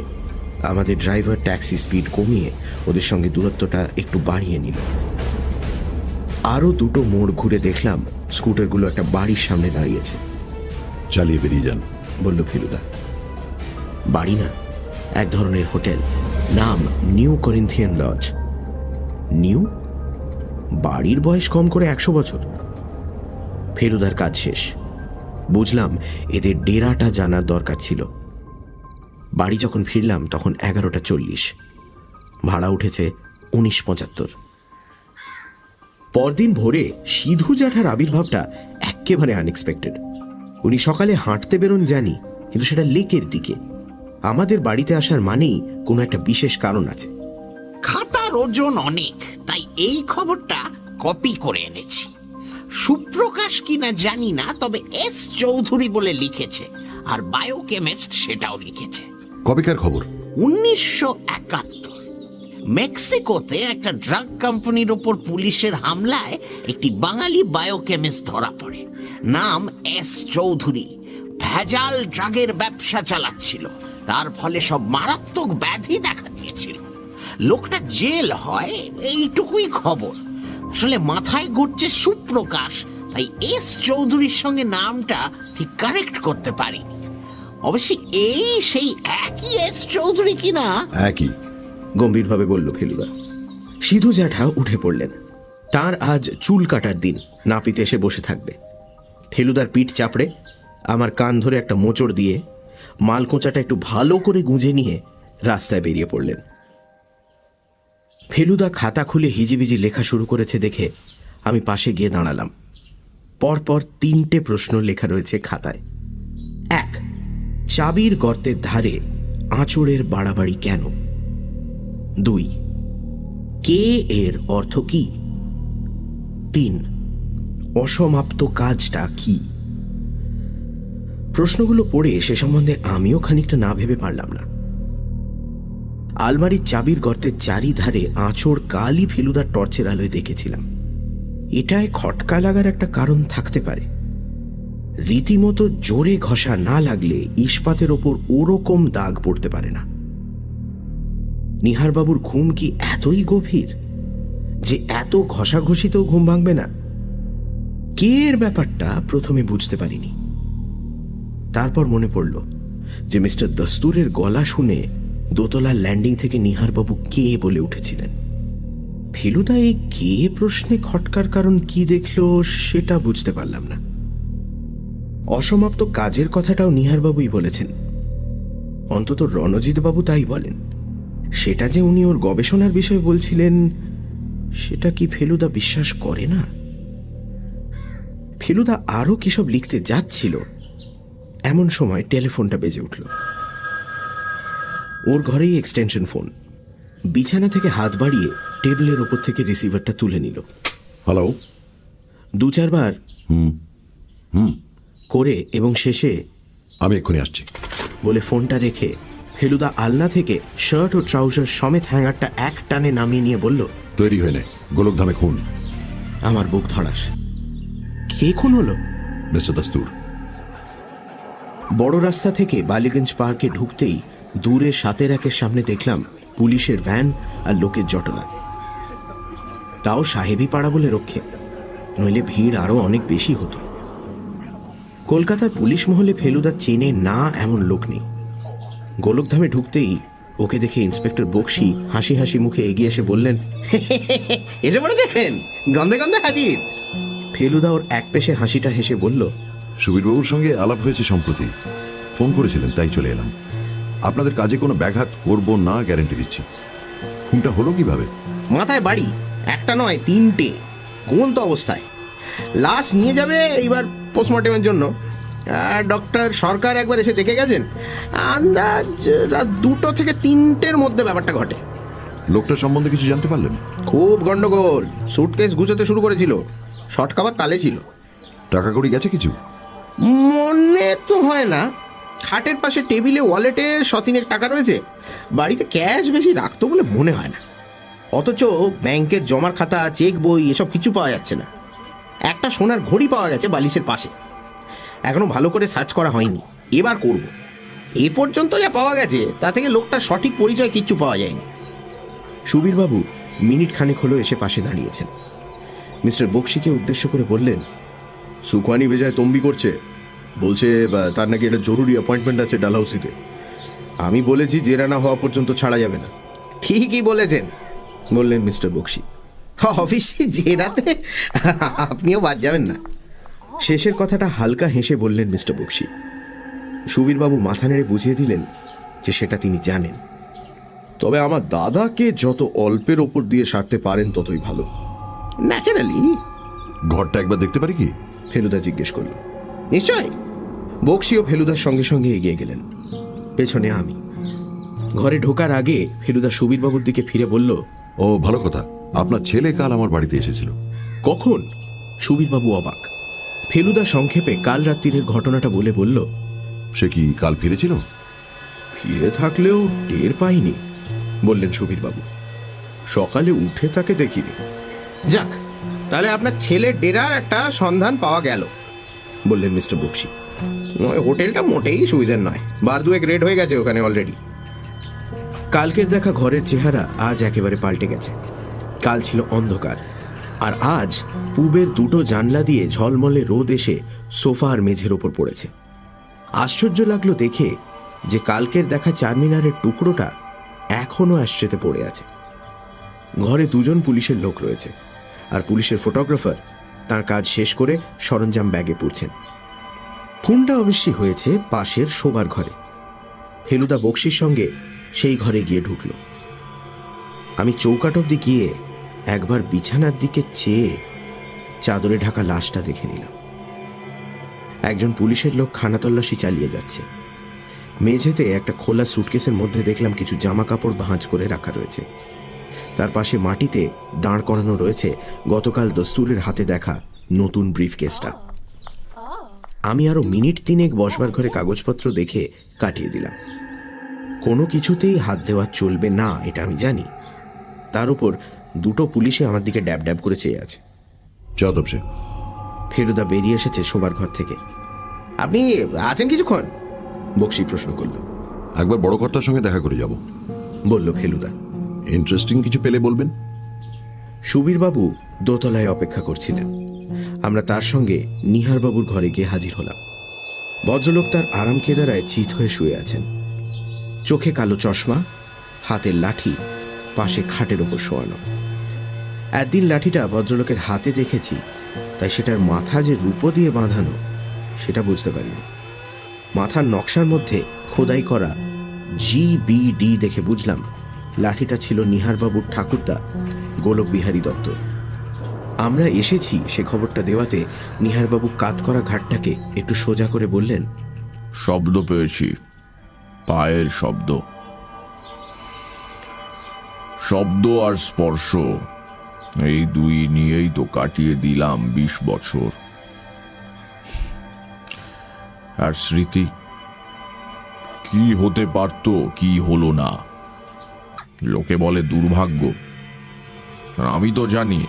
আমাদের ড্রাইভার ট্যাক্সি স্পিড কমিয়ে ওদের সঙ্গে দূরত্বটা একটু বাড়িয়ে নিল। আরও 2টো মোড় ঘুরে দেখলাম স্কুটারগুলো একটা বাড়ির সামনে দাঁড়িয়েছে। চালিয়ে বেরিয়ে যান, বলল ফেলুদা। বাড়ি না, এক ধরনের হোটেল, নাম নিউ করিন্থিয়ান লজ। নিউ? বাড়ির বয়স কম করে 100 বছর। ফেলুদার কাজ শেষ। বুঝলাম এদের ডেরাটা জানার দরকার ছিল। বাড়ি যখন ফিরলাম তখন 11:40। ভাড়া উঠেছে 19.75। পরদিন ভোরে সিধু জ্যাঠার আবির্ভাবটা একেবারে আনএক্সপেক্টেড। উনি সকালে হাঁটতে বেরোন জানি, কিন্তু সেটা লেকের দিকে। আমাদের বাড়িতে আসার মানেই কোনো একটা বিশেষ কারণ আছে। খাতার ওজন অনেক, তাই এই খবরটা কপি করে এনেছি। সুপ্রকাশ কিনা জানি না, তবে এস চৌধুরী বলে লিখেছে, আর বায়োকেমিস্ট সেটাও লিখেছে। কবেকার খবর? 1971। মেক্সিকোতে একটা ড্রাগ কোম্পানির ওপর পুলিশের হামলায় একটি বাঙালি বায়োকেমিস্ট ধরা পড়ে। নাম এস চৌধুরী। ভেজাল ড্রাগের ব্যবসা চালাচ্ছিল, তার ফলে সব মারাত্মক ব্যাধি দেখা দিয়েছিল। লোকটা জেল হয়, এইটুকুই খবর। আসলে মাথায় ঘুরছে সুপ্রকাশ, তাই এস চৌধুরীর সঙ্গে নামটা ঠিক কানেক্ট করতে পারিনি। অবশ্যই এই সেই একই এস চৌধুরী কিনা। একই, গম্ভীরভাবে বলল ফেলুদা। সিধু জ্যাঠা উঠে পড়লেন। তার আজ চুল কাটার দিন, নাপিতে এসে বসে থাকবে। ফেলুদার পিঠ চাপড়ে আমার কান ধরে একটা মোচড় দিয়ে মালকোঁচাটা একটু ভালো করে গুঁজে নিয়ে রাস্তায় বেরিয়ে পড়লেন। ফেলুদা খাতা খুলে হিজিবিজি লেখা শুরু করেছে দেখে আমি পাশে গিয়ে দাঁড়ালাম। পরপর 3টে প্রশ্ন লেখা রয়েছে খাতায়। 1. চাবির গর্তের ধারে আঁচড়ের বাড়াবাড়ি কেন? 2. কে এর অর্থ কি? 3. অসমাপ্ত কাজটা কি? প্রশ্নগুলো পড়ে সে সম্বন্ধে আমিও খানিকটা না ভেবে পারলাম না। আলমারির চাবির গর্তের চারিধারে আঁচড় কালই ফেলুদার টর্চের আলোয় দেখেছিলাম। এটায় খটকা লাগার একটা কারণ থাকতে পারে। রীতিমতো জোরে ঘষা না লাগলে ইস্পাতের ওপর ওরকম দাগ পড়তে পারে না। নিহারবাবুর ঘুম কি এতই গভীর যে এত ঘষাঘষিতেও ঘুম ভাঙবে না? কে এর ব্যাপারটা প্রথমে বুঝতে পারিনি। তারপর মনে পড়ল যে মিস্টার দস্তুরের গলা শুনে দোতলার ল্যান্ডিং থেকে নিহারবাবু কে বলে উঠেছিলেন। ফেলুদা এই কে প্রশ্নে খটকার কারণ কি দেখল সেটা বুঝতে পারলাম না। অসমাপ্ত কাজের কথাটাও নিহারবাবুই বলেছেন, অন্তত রণজিৎবাবু তাই বলেন। সেটা যে উনি ওর গবেষণার বিষয়ে বলছিলেন সেটা কি ফেলুদা বিশ্বাস করে না? ফেলুদা আরো কিসব লিখতে যাচ্ছিল এমন সময় টেলিফোনটা বেজে উঠল। ওর ঘরেই এক্সটেনশন ফোন। বিছানা থেকে হাত বাড়িয়ে টেবিলের ওপর থেকে রিসিভারটা তুলে নিল। হ্যালো। 2-4 বার করে এবং শেষে আমি এক্ষুনি আসছি বলে ফোনটা রেখে ফেলুদা আলনা থেকে শার্ট ও ট্রাউজার সমেত হ্যাঙ্গারটা এক টানে নামিয়ে নিয়ে বলল, তৈরি হয়ে নে, গোলকধামে খুন। আমার বুক ধড়াস। কে খুন হলো? মিস্টার দস্তুর। বড় রাস্তা থেকে বালিগঞ্জ পার্কে ঢুকতেই দূরে 7-1 সামনে দেখলাম পুলিশের ভ্যান আর লোকের জটলা। তাও সাহেবী পাড়া বলে রক্ষে, নইলে ভিড় আরো অনেক বেশি হতো। কলকাতার পুলিশ মহলে ফেলুদা চেনে না এমন লোক নেই। গোলকধামে ঢুকতেই ওকে দেখে ইন্সপেক্টর বক্সি হাসি হাসি মুখে এগিয়ে এসে বললেন, এসে পড়েছেন, গন্ধে গন্ধে হাজির। ফেলুদা ওর এক পেশে হাসিটা হেসে বলল, সুবীরবাবুর সঙ্গে আলাপ হয়েছে সম্প্রতি, ফোন করেছিলেন তাই চলে এলাম। আপনাদের কাজে কোনো ব্যাঘাত করব না গ্যারেন্টি দিচ্ছি। খুনটা হলো কিভাবে? মাথায় বাড়ি, একটা নয় 3টে, কোন তো অবস্থায়। লাশ নিয়ে যাবে এইবার পোস্টমর্টমের জন্য। ডক্টর সরকার একবার এসে দেখে গেছেন। আন্দাজ রাত 2টো থেকে 3টের মধ্যে ব্যাপারটা ঘটে। লোকটার সম্বন্ধে কিছু জানতে পারলেন? খুব গন্ডগোল, সুটকেস গুছোতে শুরু করেছিল, শর্ট খাবার তালে ছিল। টাকা কড়ি গেছে কিছু? মনে তো হয় না। খাটের পাশে টেবিলে ওয়ালেটে 100-3 টাকা রয়েছে। বাড়িতে ক্যাশ বেশি রাখতো বলে মনে হয় না। অথচ ব্যাংকের জমার খাতা, চেক বই এসব কিছু পাওয়া যাচ্ছে না। একটা সোনার ঘড়ি পাওয়া গেছে বালিশের পাশে। এখনো ভালো করে সার্চ করা হয়নি, এবার করব। এ পর্যন্ত যা পাওয়া গেছে তা থেকে লোকটার সঠিক পরিচয় কিচ্ছু পাওয়া যায়নি। সুবীরবাবু মিনিট খানেক হলো এসে পাশে দাঁড়িয়েছেন। মিস্টার বক্সিকে উদ্দেশ্য করে বললেন, সুখওয়ানি বেজায় তম্বি করছে, বলছে তার নাকি একটা জরুরি অ্যাপয়েন্টমেন্ট আছে ডালহাউসিতে। আমি বলেছি জেরা না হওয়া পর্যন্ত ছাড়া যাবে না। ঠিকই বলেছেন, বললেন মিস্টার বক্সি। অফিসে জেরাতে আপনিও বাদ যাবেন না। শেষের কথাটা হালকা হেসে বললেন মিস্টার বক্সি। সুবীরবাবু মাথা নেড়ে বুঝিয়ে দিলেন যে সেটা তিনি জানেন। তবে আমার দাদাকে যত অল্পের ওপর দিয়ে সারতে পারেন ততই ভালো। ন্যাচারালি। ঘরটা একবার দেখতে পারি কি? ফেলুদা জিজ্ঞেস করল। নিশ্চয়। বক্সি ও ফেলুদার সঙ্গে সঙ্গে এগিয়ে গেলেন, পেছনে আমি। ঘরে ঢোকার আগে ফেলুদা সুবীরবাবুর দিকে ফিরে বলল, ও ভালো কথা, আপনার ছেলে কাল আমার বাড়িতে এসেছিল। কখন? সুবীরবাবু অবাক। ফেলুদা সংক্ষেপে কাল রাত্রির ঘটনাটা বলে বলল, সে কি কাল ফিরেছিল? ফিরে থাকলেও টের পাইনি, বললেন সুবীরবাবু। সকালে উঠে তাকে দেখিনি। যাক, তাহলে আপনার ছেলের ডেরার একটা সন্ধান পাওয়া গেল, বললেন মিস্টার বক্সি। হোটেলটা মোটেই সুবিধার নয়, 2 রেড হয়ে গেছে ওখানে অলরেডি। কালকের দেখা ঘরের চেহারা আজ একেবারে পাল্টে গেছে। কাল ছিল অন্ধকার, আর আজ পূবের 2টো জানলা দিয়ে ঝলমলে রোদ এসে সোফা আর মেঝের ওপর পড়েছে। আশ্চর্য লাগলো দেখে যে কালকের দেখা চারমিনারের টুকরোটা এখনো আশ্চর্যতে পড়ে আছে। ঘরে 2জন পুলিশের লোক রয়েছে, আর পুলিশের ফটোগ্রাফার তার কাজ শেষ করে সরঞ্জাম ব্যাগে পুরছেন। খুনটা অবশ্যই হয়েছে পাশের শোবার ঘরে। ফেলুদা বক্সির সঙ্গে সেই ঘরে গিয়ে ঢুকল। আমি চৌকাঠ অব্দি গিয়ে একবার বিছানার দিকে চেয়ে চাদরে ঢাকা লাশটা দেখে নিলাম। একজন পুলিশের লোক খানা তল্লাশি চালিয়ে যাচ্ছে। মেঝেতে একটা খোলা সুটকেসের মধ্যে দেখলাম কিছু জামা কাপড় ভাঁজ করে রাখা রয়েছে। তার পাশে মাটিতে দাঁড় করানো রয়েছে গতকাল দস্তুরের হাতে দেখা নতুন ব্রিফকেসটা। আমি আরো মিনিট 3 বসবার ঘরে কাগজপত্র দেখে কাটিয়ে দিলাম। কোনো কিছুতেই হাত দেওয়া চলবে না, এটা আমি জানি। তার উপর দুটো পুলিশে আমার দিকে ড্যাব ড্যাব করে চেয়ে আছে। যাদব সে ফেলুদা বেরিয়ে এসেছে শোবার ঘর থেকে। আপনি আছেন কিছুক্ষণ? বক্সি প্রশ্ন করল। একবার বড় কর্তার সঙ্গে দেখা করে যাব, বলল ফেলুদা। ইন্টারেস্টিং কিছু পেলে বলবেন। সুবীরবাবু দোতলায় অপেক্ষা করছিলেন। আমরা তার সঙ্গে নিহারবাবুর ঘরে গিয়ে হাজির হলাম। ভদ্রলোক তার আরাম কেদারায় চিত হয়ে শুয়ে আছেন। চোখে কালো চশমা, হাতের লাঠি পাশে খাটের ওপর শোয়ানো। একদিন লাঠিটা ভদ্রলোকের হাতে দেখেছি, তাই সেটার মাথা যে রূপো দিয়ে বাঁধানো সেটা বুঝতে পারিনি। মাথার নকশার মধ্যে খোদাই করা GBD দেখে বুঝলাম লাঠিটা ছিল নিহারবাবুর ঠাকুরদা গোলকবিহারী দত্ত। আমরা এসেছি সে খবরটা দেওয়াতে নিহারবাবু কাত করা ঘাটটাকে একটু সোজা করে বললেন, শব্দ পেয়েছি, পায়ের শব্দ। শব্দ আর স্পর্শ, এই দুই নিয়েই তো কাটিয়ে দিলাম 20 বছর। আর স্মৃতি, কি হতে পারত, কি হলো না। লোকে বলে দুর্ভাগ্য, আর আমি তো জানি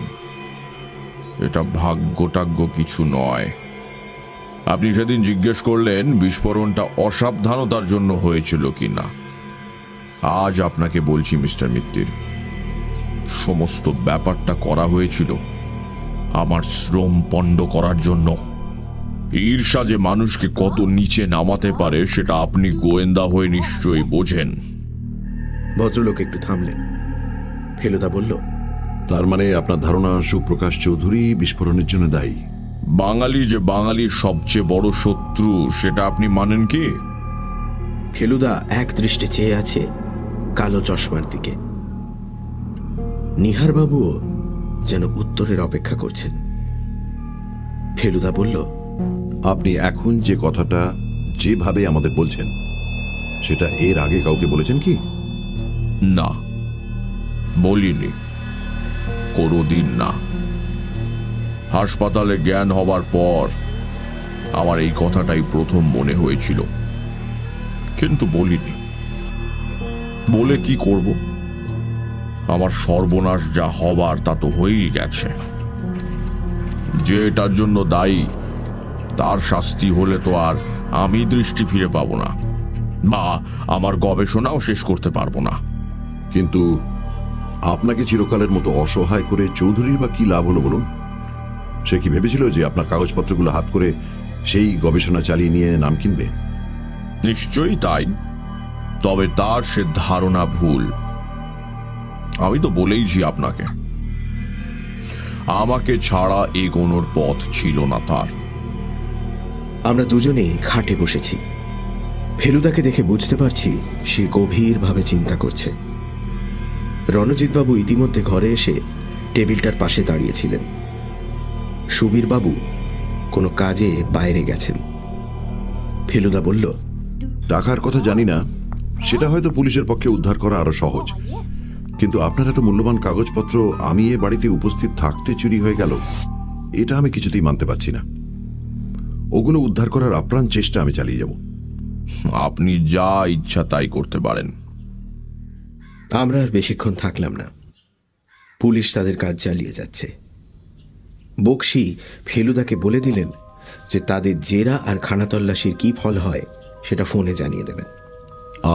এটা ভাগ্যটাগ্য কিছু নয়। আপনি সেদিন জিজ্ঞেস করলেন বিস্ফোরণটা অসাবধানতার জন্য হয়েছিল কিনা। আজ আপনাকে বলছি মিস্টার মিত্তির, সমস্ত ব্যাপারটা করা হয়েছিল আমার শ্রম পণ্ড করার জন্য। ঈর্ষা যে মানুষকে কত নিচে নামাতে পারে সেটা আপনি গোয়েন্দা হয়ে নিশ্চয়ই বোঝেন। ভদ্রলোক একটু থামলেন। ফেলুদা বলল, তার মানে আপনার ধারণা সুপ্রকাশ চৌধুরী বিস্ফোরণের জন্য দায়ী? বাঙালি যে বাঙালির সবচেয়ে বড় শত্রু সেটা আপনি মানেন কি? ফেলুদা এক দৃষ্টে চেয়ে আছে কালো চশমার দিকে। নিহারবাবুও যেন উত্তরের অপেক্ষা করছেন। ফেলুদা বলল, আপনি এখন যে কথাটা যেভাবে আমাদের বলছেন সেটা এর আগে কাউকে বলেছেন কি? না, বলিনি, কোনোদিন না। হাসপাতালে জ্ঞান হবার পর আমার এই কথাটাই প্রথম মনে হয়েছিল, কিন্তু বলিনি। বলে কি করব? আমার সর্বনাশ যা হবার তা তো হয়েই গেছে। যে এটার জন্য দায়ী তার শাস্তি হলে তো আর আমি দৃষ্টি ফিরে পাবো না, বা আমার গবেষণাও শেষ করতে পারবো না। কিন্তু আপনাকে চিরকালের মতো অসহায় করে চৌধুরীর বা কি লাভ হলো বলুন? সে কি ভেবেছিল যে আপনার কাগজপত্রগুলো হাত করে সেই গবেষণা চালিয়ে নিয়ে নাম কিনবে? নিশ্চয়ই তাই, তবে তার সে ধারণা ভুল। আমি তো বলেইছি আপনাকে, আমাকে ছাড়া এগোনোর পথ ছিল না তার। আমরা দুজনেই খাটে বসেছি। ফেলুদাকে দেখে বুঝতে পারছি সে গভীরভাবে চিন্তা করছে। রণজিৎবাবু ইতিমধ্যে ঘরে এসে টেবিলটার পাশে দাঁড়িয়েছিলেন। সুবীরবাবু কোনো কাজে বাইরে গেছেন। ফেলুদা বলল, টাকার কথা জানি না, সেটা হয়তো পুলিশের পক্ষে উদ্ধার করা আরো সহজ, কিন্তু আপনার এত মূল্যবান কাগজপত্র আমি এ বাড়িতে উপস্থিত থাকতে চুরি হয়ে গেল, এটা আমি কিছুতেই মানতে পারছি না। ওগুলো উদ্ধার করার আপ্রাণ চেষ্টা আমি চালিয়ে যাব। আপনি যা ইচ্ছা তাই করতে পারেন। আমরা আর বেশিক্ষণ থাকলাম না। পুলিশ তাদের কাজ চালিয়ে যাচ্ছে। বক্সি ফেলুদাকে বলে দিলেন যে তাদের জেরা আর খানাতল্লাশির কি ফল হয় সেটা ফোনে জানিয়ে দেবেন।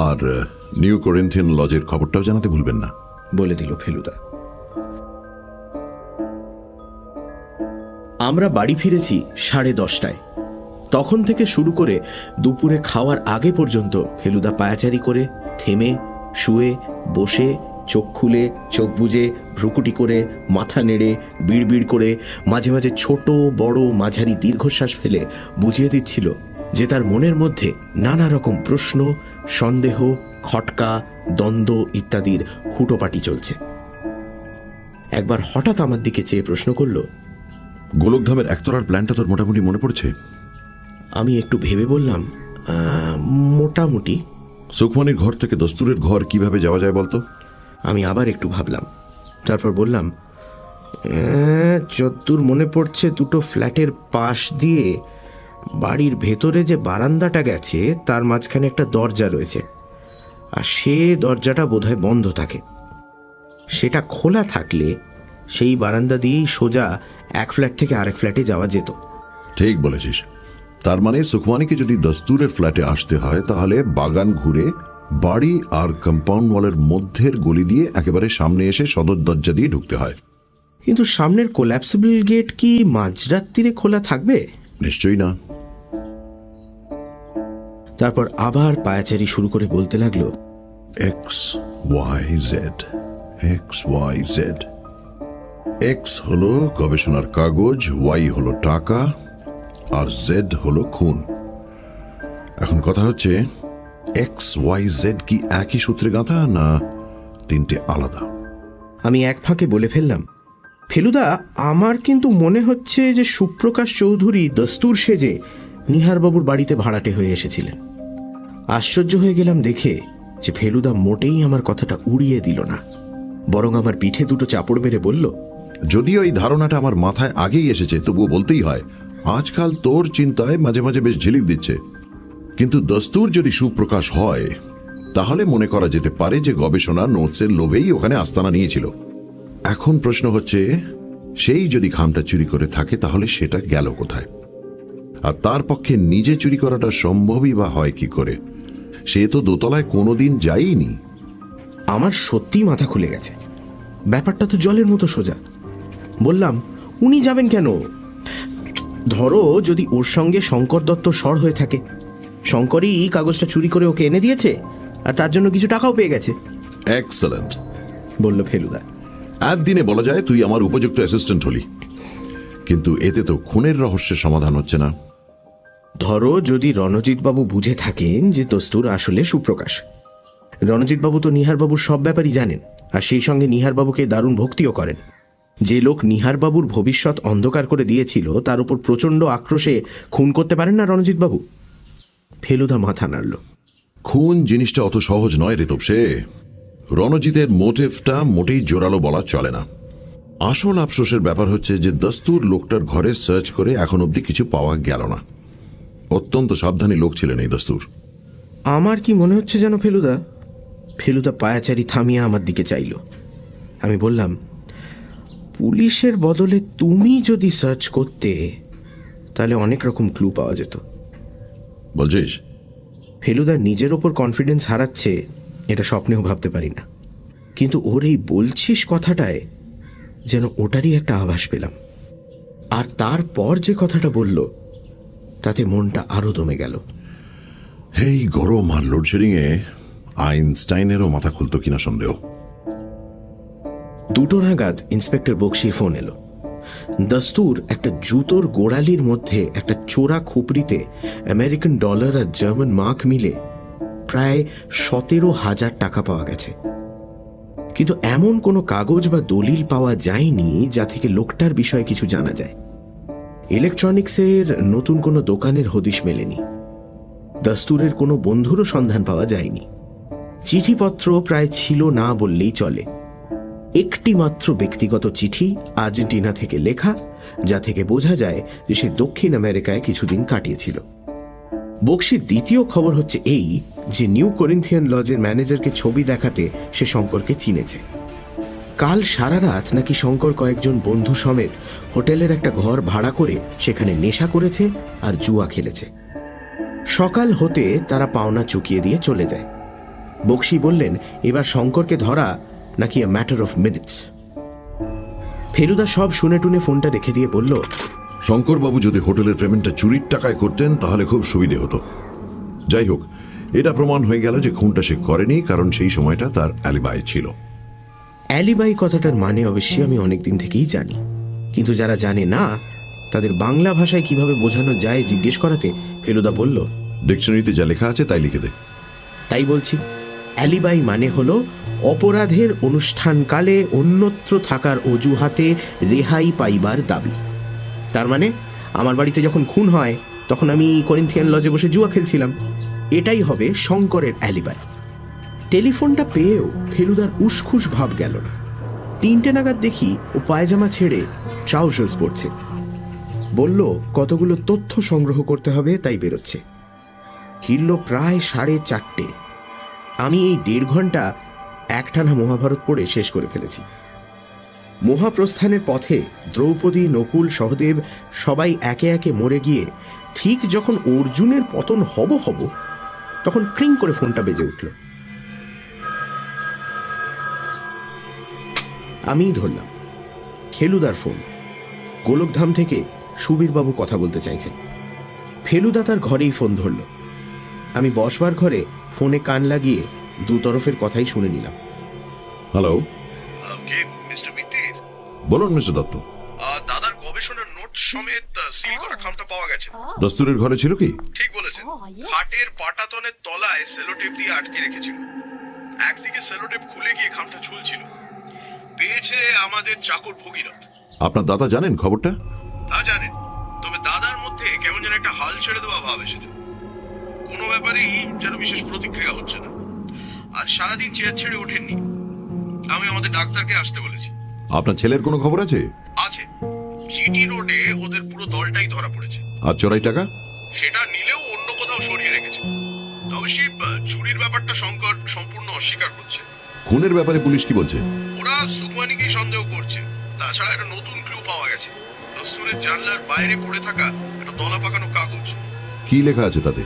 আর নিউ করিন্থিয়ান লজের খবরটাও জানাতে ভুলবেন না, বলে দিল ফেলুদা। আমরা বাড়ি ফিরেছি 10:30টায়। তখন থেকে শুরু করে দুপুরে খাওয়ার আগে পর্যন্ত ফেলুদা পায়াচারি করে, থেমে, শুয়ে, বসে, চোখ খুলে, চোখ বুজে, ভ্রুকুটি করে, মাথা নেড়ে, বিড়বিড় করে, মাঝে মাঝে ছোট বড় মাঝারি দীর্ঘশ্বাস ফেলে বুঝিয়ে দিচ্ছিল যে তার মনের মধ্যে নানা রকম প্রশ্ন, সন্দেহ, খটকা, দ্বন্দ্ব ইত্যাদির হুটোপাটি চলছে। একবার হঠাৎ আমার দিকে চেয়ে প্রশ্ন করল, গোলকধামের একতলার প্ল্যানটা তোর মোটামুটি মনে পড়ছে? আমি একটু ভেবে বললাম, মোটামুটি। সুখমণির ঘর থেকে দস্তুরের ঘর কিভাবে যাওয়া যায় বলতো? আমি আবার একটু ভাবলাম, তারপর বললাম, যতদূর মনে পড়ছে দুটো ফ্ল্যাটের পাশ দিয়ে বাড়ির ভেতরে যে বারান্দাটা গেছে তার মাঝখানে একটা দরজা রয়েছে, আর সে দরজাটা বোধহয় বন্ধ থাকে। সেটা খোলা থাকলে সেই বারান্দা দিয়েই সোজা এক ফ্ল্যাট থেকে আরেক ফ্ল্যাটে যাওয়া যেত। ঠিক বলেছিস। তার মানে সুখমানিকে যদি দস্তুরের ফ্ল্যাটে আসতে হয় তাহলে বাগান ঘুরে বাড়ি আর কম্পাউন্ড ওয়ালের মধ্যের গলি দিয়ে একেবারে সামনে এসে সদর দরজা দিয়ে ঢুকতে হয়। কিন্তু সামনের কোল্যাপসিবল গেট কি মাঝরাত্রিরে খোলা থাকবে? নিশ্চয়ই না। তারপর আবার পায়াচারি শুরু করে বলতে লাগলো, XYZ XYZ। এক্স হলো গবেষণার কাগজ, ওয়াই হলো টাকা, আর জেড হলো খুন। এখন কথা হচ্ছে XYZ কি একই সূত্রে গাঁথা না তিনটে আলাদা? আমি এক ফাঁকে বলে ফেললাম, ফেলুদা, আমার কিন্তু মনে হচ্ছে যে সুপ্রকাশ চৌধুরী দস্তুর সেজে নিহারবাবুর বাড়িতে ভাড়াটে হয়ে এসেছিলেন। আশ্চর্য হয়ে গেলাম দেখে যে ফেলুদা মোটেই আমার কথাটা উড়িয়ে দিল না, বরং আমার পিঠে দুটো চাপড় মেরে বলল, যদিও এই ধারণাটা আমার মাথায় আগেই এসেছে, তবুও বলতেই হয় আজকাল তোর চিন্তায় মাঝে মাঝে বেশ ঝিলিক দিচ্ছে। কিন্তু দস্তুর যদি সুপ্রকাশ হয় তাহলে মনে করা যেতে পারে যে গবেষণা নোটসের লোভেই ওখানে আস্তানা নিয়েছিল। এখন প্রশ্ন হচ্ছে, সেই যদি খামটা চুরি করে থাকে তাহলে সেটা গেল কোথায়? আর তার পক্ষে নিজে চুরি করাটা সম্ভবই বা হয় কি করে? সে তো দোতলায় কোনোদিন যায়নি। আমার সত্যি মাথা খুলে গেছে, ব্যাপারটা তো জলের মতো সোজা। বললাম, উনি যাবেন কেন? ধরো যদি ওর সঙ্গে শঙ্কর দত্ত সর হয়ে থাকে, শঙ্করই এই কাগজটা চুরি করে ওকে এনে দিয়েছে আর তার জন্য কিছু টাকাও পেয়ে গেছে। এক্সেলেন্ট, বলল ফেলুদা। একদিনে বলা যায় তুই আমার উপযুক্ত অ্যাসিস্ট্যান্ট হলি, কিন্তু এতে তো খুনের রহস্যের সমাধান হচ্ছে না। ধরো যদি রণজিৎবাবু বুঝে থাকেন যে দস্তুর আসলে সুপ্রকাশ, রণজিৎবাবু তো নিহারবাবুর সব ব্যাপারই জানেন, আর সেই সঙ্গে নিহারবাবুকে দারুণ ভক্তিও করেন। যে লোক নিহারবাবুর ভবিষ্যৎ অন্ধকার করে দিয়েছিল তার উপর প্রচণ্ড আক্রোশে খুন করতে পারেন না রণজিৎবাবু? ফেলুদা মাথা নাড়ল। খুন জিনিসটা অত সহজ নয় রে তোপসে। রণজিতের মোটিভটা মোটেই জোরালো বলা চলে না। আসল আফসোসের ব্যাপার হচ্ছে যে দস্তুর লোকটার ঘরে সার্চ করে এখন অবধি কিছু পাওয়া গেল না। অত্যন্ত সাবধানী লোক ছিলেন এই দস্তুর। আমার কি মনে হচ্ছে যেন ফেলুদা? ফেলুদা পায়াচারি থামিয়ে আমার দিকে চাইল। আমি বললাম, পুলিশের বদলে তুমি যদি সার্চ করতে তাহলে অনেক রকম ক্লু পাওয়া যেত। বলছিস? ফেলুদা নিজের ওপর কনফিডেন্স হারাচ্ছে এটা স্বপ্নেও ভাবতে পারি না, কিন্তু ওর এই বলছিস কথাটায় যেন ওটারই একটা আভাস পেলাম। আর তারপর যে কথাটা বলল তাতে মনটা আরো দমে গেল। এই গরম আর লোডশেডিংয়ে আইনস্টাইনেরও মাথা খুলতো কিনা সন্দেহ। 2টো নাগাদ ইন্সপেক্টর বক্সির ফোন এলো। দস্তুর একটা জুতোর গোড়ালির মধ্যে একটা চোরা খুপড়িতে আমেরিকান ডলার আর জার্মান মার্ক মিলে প্রায় 17,000 টাকা পাওয়া গেছে। কিন্তু এমন কোনো কাগজ বা দলিল পাওয়া যায়নি যা থেকে লোকটার বিষয়ে কিছু জানা যায়। ইলেকট্রনিক্সের নতুন কোনো দোকানের হদিশ মেলেনি। দস্তুরের কোনো বন্ধুরও সন্ধান পাওয়া যায়নি। চিঠিপত্র প্রায় ছিল না বললেই চলে। একটি মাত্র ব্যক্তিগত চিঠি আর্জেন্টিনা থেকে লেখা, যা থেকে বোঝা যায় যে সে দক্ষিণ আমেরিকায় কিছুদিন কাটিয়েছিল। বক্সির দ্বিতীয় খবর হচ্ছে এই যে নিউ করিন্থিয়ান লজের ম্যানেজারকে ছবি দেখাতে সে শঙ্করকে চিনেছে। কাল সারা রাত নাকি শঙ্কর কয়েকজন বন্ধু সমেত হোটেলের একটা ঘর ভাড়া করে সেখানে নেশা করেছে আর জুয়া খেলেছে। সকাল হতে তারা পাওনা চুকিয়ে দিয়ে চলে যায়। বক্সি বললেন এবার শঙ্করকে ধরা নাকি a matter of minutes. Feluda সব শুনে টুনে ফোনটা রেখে দিয়ে বলল, শঙ্করবাবু যদি হোটেলের পেমেন্টটা চুরির টাকায় করতেন তাহলে খুব সুবিধে হতো। যাই হোক, এটা প্রমাণ হয়ে গেল যে খুনটা সে করেনি, কারণ সেই সময়টা তার অ্যালিবাই ছিল। অ্যালিবাই কথাটার মানে অবশ্যই আমি অনেকদিন থেকেই জানি, কিন্তু যারা জানে না তাদের বাংলা ভাষায় কিভাবে বোঝানো যায় জিজ্ঞেস করাতে ফেলুদা বলল, ডিকশনারিতে যা লেখা আছে তাই লিখে দে। তাই বলছি। অ্যালিবাই মানে হলো অপরাধের অনুষ্ঠানকালে অন্যত্র থাকার অজুহাতে রেহাই পাইবার দাবি। তার মানে আমার বাড়িতে যখন খুন হয় তখন আমি করিন্থিয়ান লজে বসে জুয়া খেলছিলাম, এটাই হবে শঙ্করের অ্যালিবাই। টেলিফোনটা পেয়েও ফেলুদার উসখুস ভাব গেল না। 3টে নাগাদ দেখি ও পায়জামা ছেড়ে ট্রাউজার্স পরছে। বলল কতগুলো তথ্য সংগ্রহ করতে হবে, তাই বেরোচ্ছে। ফিরল প্রায় 4:30। আমি এই 1.5 ঘন্টা একটানা মহাভারত পড়ে শেষ করে ফেলেছি। মহাপ্রস্থানের পথে দ্রৌপদী, নকুল, সহদেব সবাই একে একে মরে গিয়ে ঠিক যখন অর্জুনের পতন হব তখন ক্রিং করে ফোনটা বেজে উঠল। আমিই ধরলাম। ফেলুদার ফোন। গোলকধাম থেকে সুবীরবাবু কথা বলতে চাইছেন। ফেলুদা তার ঘরেই ফোন ধরল। আমি বসবার ঘরে ফোনে কান লাগিয়ে দুতরফের কথাই শুনে নিলাম। হ্যালো, মিস্টার মিত্তির, বলুন মিস্টার দত্ত। দাদার গবেষণার নোট সমেত সিল করা খামটা পাওয়া গেছে। দস্তুরের ঘরে ছিল কি? ঠিক বলেছেন। খাটের পাটাতনের তলায় সেলোটেপ দিয়ে আটকে রেখেছিল। একদিকে সেলোটেপ খুলে গিয়ে খামটা ঝুলছিল। পেয়েছে আমাদের চাকর ভগীরথ। আপনার দাদা জানেন খবরটা? তা জানেন, তবে দাদার মধ্যে কেমন যেন একটা হাল ছেড়ে দেওয়া ভাব এসেছে। কোনো ব্যাপারেই যেন বিশেষ প্রতিক্রিয়া হচ্ছে না। আজ সারাদিন চেয়ার ছেড়ে ওঠেননি। আমি আমাদের ডাক্তারকে আসতে বলেছি। আপনার ছেলের কোনো খবর আছে? আছে। জিটি রোডে ওদের পুরো দলটাই ধরা পড়েছে। আর চোরাই টাকা? সেটা নিলেও অন্য কোথাও সরিয়ে রেখেছে। অবশ্যই চুরির ব্যাপারটা শঙ্কর সম্পূর্ণ অস্বীকার করছে। খুনের ব্যাপারে পুলিশ কি বলছে? ওরা সুকমানিকেই সন্দেহ করছে। তাছাড়া একটা নতুন ক্লু পাওয়া গেছে। দস্তুরের জানলার বাইরে পড়ে থাকা একটা দলা পাকানো কাগজ। কি লেখা আছে তাতে?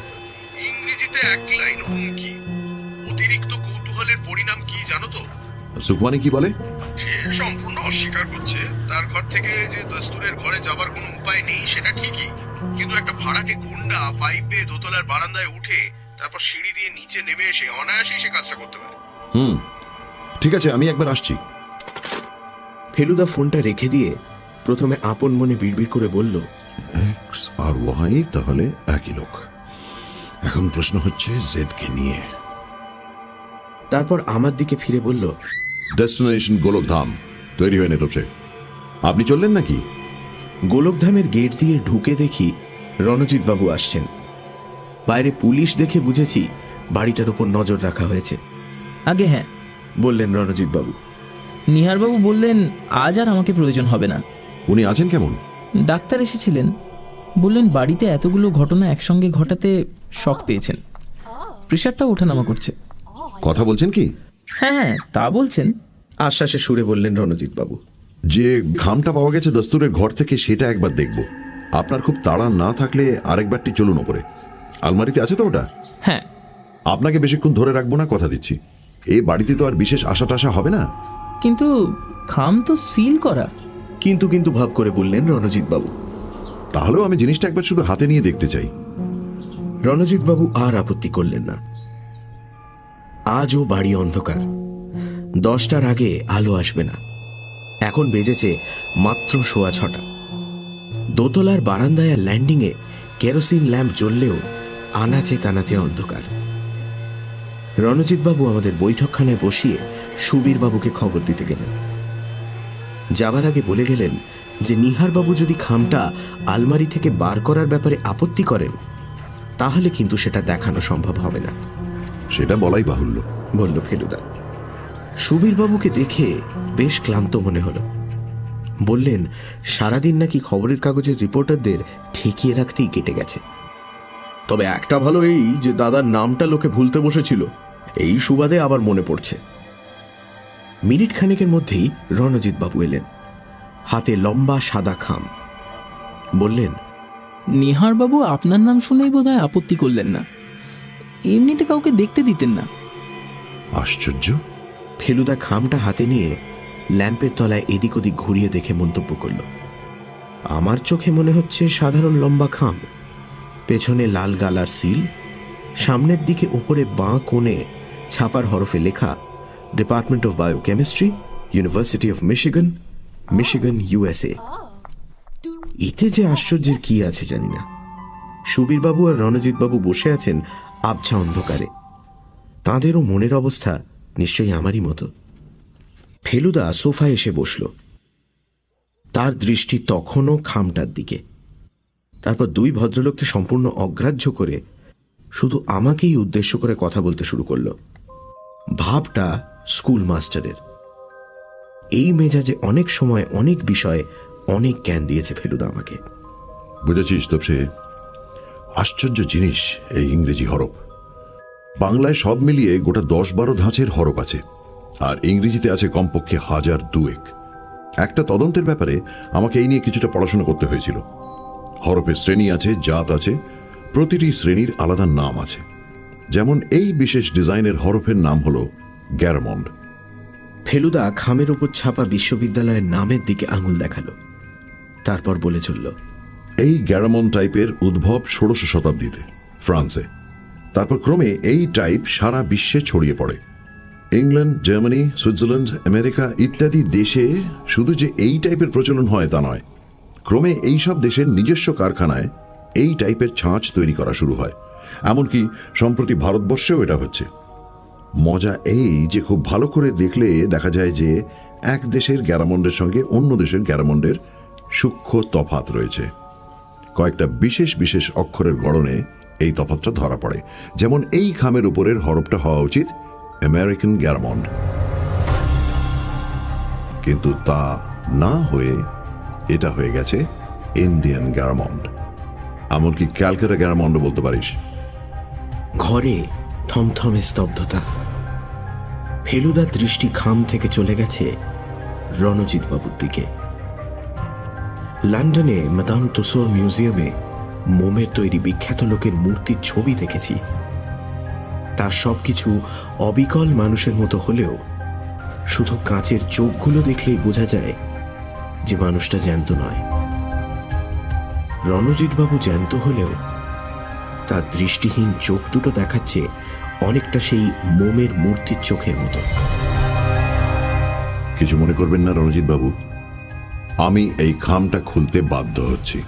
ইংরেজিতে এক লাইন হুমকি। অতিরিক্ত কৌতূহলের পরিণাম কি জানো তো? সুকমানি কি বলে? সে সম্পূর্ণ অস্বীকার করছে। তার ঘর থেকে যে দস্তুরের ঘরে যাবার কোনো উপায় নেই সেটা ঠিকই, কিন্তু একটা ভাড়াটে গুন্ডা পাইপে দোতলার বারান্দায় উঠে তারপর সিঁড়ি দিয়ে নিচে নেমে এসে অনায়াসেই সে কাজটা করতে পারে। ঠিক আছে, আমি একবার আসছি। ফেলুদা ফোনটা রেখে দিয়ে প্রথমে আপন মনে বিড়বিড় করে বলল, এক্স আর ওয়াই তাহলে একই লোক। এখন প্রশ্ন হচ্ছে জেড কে নিয়ে। তারপর আমার দিকে ফিরে বলল, ডেস্টিনেশন গোলকধাম। তৈরি হয়ে নেতছে। আপনি চললেন নাকি? গোলকধামের গেট দিয়ে ঢুকে দেখি রণজিৎ বাবু আসছেন। বাইরে পুলিশ দেখে বুঝেছি বাড়িটার উপর নজর রাখা হয়েছে। আগে হ্যাঁ, বললেন রণজিৎ বাবু। নিহারবাবু বললেন আজ আর আমাকে প্রয়োজন হবে না। উনি আছেন কেমন? ডাক্তার এসেছিলেন, বললেন বাড়িতে এতগুলো ঘটনা একসঙ্গে ঘটাতে শক পেয়েছেন, প্রেশারটাও ওঠানামা করছে। কথা বলছেন কি? হ্যাঁ, তা বলছেন। আশ্বাসে সুরে বললেন রণজিৎ বাবু। যে খামটা পাওয়া গেছে দস্তুরের ঘর থেকে সেটা একবার দেখব। আপনার খুব তাড়া না থাকলে আরেকবারটি চলুন ওপরে। আলমারিতে আছে তো ওটা? হ্যাঁ। আপনাকে বেশিক্ষণ ধরে রাখবো না, কথা দিচ্ছি। এই বাড়িতে তো আর বিশেষ আশা টাশা হবে না। কিন্তু খাম তো সিল করা। কিন্তু ভাব করে বললেন রণজিৎ বাবু। তাহলেও আমি জিনিসটা একবার শুধু হাতে নিয়ে দেখতে চাই। রণজিৎ বাবু আর আপত্তি করলেন না। আজও বাড়ি অন্ধকার। 10টার আগে আলো আসবে না। এখন বেজেছে মাত্র 6:15। দোতলার বারান্দায় ল্যান্ডিংয়ে কেরোসিন ল্যাম্প জ্বললেও আনাচে কানাচে অন্ধকার। রণজিৎ বাবু আমাদের বৈঠকখানায় বসিয়ে সুবীর বাবুকে খবর দিতে গেলেন। যাবার আগে বলে গেলেন যে নিহারবাবু যদি খামটা আলমারি থেকে বার করার ব্যাপারে আপত্তি করেন তাহলে কিন্তু সেটা দেখানো সম্ভব হবে না। সেটা বলাই বাহুল্য, বলল ফেলুদা। সুবীর বাবুকে দেখে বেশ ক্লান্ত মনে হলো। বললেন সারাদিন নাকি খবরের কাগজের রিপোর্টারদের ঠেকিয়ে রাখতেই কেটে গেছে। তবে একটা ভালো এই যে দাদার নামটা লোকে ভুলতে বসেছিল, এই সুবাদে আবার মনে পড়ছে। মিনিট খানেকের মধ্যেই রণজিৎ বাবু এলেন, হাতে লম্বা সাদা খাম। বললেন, নিহারবাবু আপনার নাম শুনেই বোধহয় আপত্তি করলেন না, এমনিতে কাউকে দেখতে দিতেন না। আশ্চর্য। ফেলুদা খামটা হাতে নিয়ে ল্যাম্পের তলায় এদিক ওদিক ঘুরিয়ে দেখে মন্তব্য করল, আমার চোখে মনে হচ্ছে সাধারণ লম্বা খাম, পেছনে লাল গালার সিল, সামনের দিকে ওপরে বাঁ কোণে ছাপার হরফে লেখা department of biochemistry, university of Michigan, Michigan, USA। এতে যে আশ্চর্যের কি আছে জানি না। সুবীরবাবু আর রণজিৎ বাবু বসে আছেন আবছা অন্ধকারে। তাঁদেরও মনের অবস্থা নিশ্চয়ই আমারই মতো। ফেলুদা সোফায় এসে বসল। তার দৃষ্টি তখনও খামটার দিকে। তারপর দুই ভদ্রলোককে সম্পূর্ণ অগ্রাহ্য করে শুধু আমাকেই উদ্দেশ্য করে কথা বলতে শুরু করল। ভাবটা স্কুল মাস্টারের। এই মেজাজে অনেক সময় অনেক বিষয়ে অনেক জ্ঞান দিয়েছে ফেলুদা আমাকে। বুঝেছিস তপসে, আশ্চর্য জিনিস এই ইংরেজি হরফ। বাংলায় সব মিলিয়ে গোটা 10-12 ধাঁচের হরফ আছে, আর ইংরেজিতে আছে কমপক্ষে 1000-2 একটা তদন্তের ব্যাপারে আমাকে এই নিয়ে কিছুটা পড়াশোনা করতে হয়েছিল। হরফের শ্রেণী আছে, জাত আছে, প্রতিটি শ্রেণীর আলাদা নাম আছে। যেমন এই বিশেষ ডিজাইনের হরফের নাম হল গ্যারামন্ড। ফেলুদা খামের ওপর ছাপা বিশ্ববিদ্যালয়ের নামের দিকে আঙুল দেখালো, তারপর বলে চলল, এই গ্যারামন্ড টাইপের উদ্ভব 16শ শতাব্দীতে ফ্রান্সে। তারপর ক্রমে এই টাইপ সারা বিশ্বে ছড়িয়ে পড়ে। ইংল্যান্ড, জার্মানি, সুইজারল্যান্ড, আমেরিকা ইত্যাদি দেশে শুধু যে এই টাইপের প্রচলন হয় তা নয়, ক্রমে এই সব দেশের নিজস্ব কারখানায় এই টাইপের ছাঁচ তৈরি করা শুরু হয়। এমনকি সম্প্রতি ভারতবর্ষেও এটা হচ্ছে। মজা এই যে খুব ভালো করে দেখলে দেখা যায় যে এক দেশের গ্যারামন্ডের সঙ্গে অন্য দেশের গ্যারামন্ডের সূক্ষ্ম তফাৎ রয়েছে। কয়েকটা বিশেষ বিশেষ অক্ষরের গড়নে এই তফাৎটা ধরা পড়ে। যেমন এই খামের উপরের হরফটা হওয়া উচিত আমেরিকান গ্যারামন্ড, কিন্তু তা না হয়ে এটা হয়ে গেছে ইন্ডিয়ান গ্যারামন্ড। এমনকি ক্যালকাটা গ্যারামন্ড বলতে পারিস। ঘরে থমথমে স্তব্ধতা। ফেলুদার দৃষ্টি খাম থেকে চলে গেছে রণজিৎ বাবুর দিকে। লন্ডনে মাদাম তুসো মিউজিয়ামে মোমের তৈরি বিখ্যাত লোকের মূর্তির ছবি দেখেছি। তার সবকিছু অবিকল মানুষের মতো হলেও শুধু কাঁচের চোখগুলো দেখলেই বোঝা যায় যে মানুষটা জ্যান্ত নয়। রণজিৎ বাবু জ্যান্ত হলেও তার দৃষ্টিহীন চোখ দুটো দেখাচ্ছে অনেকটা সেই মোমের মূর্তির চোখের মতো। কিছু মনে করবেন না রণজিৎ বাবু, আমি এই খামটা খুলতে বাধ্য হচ্ছি।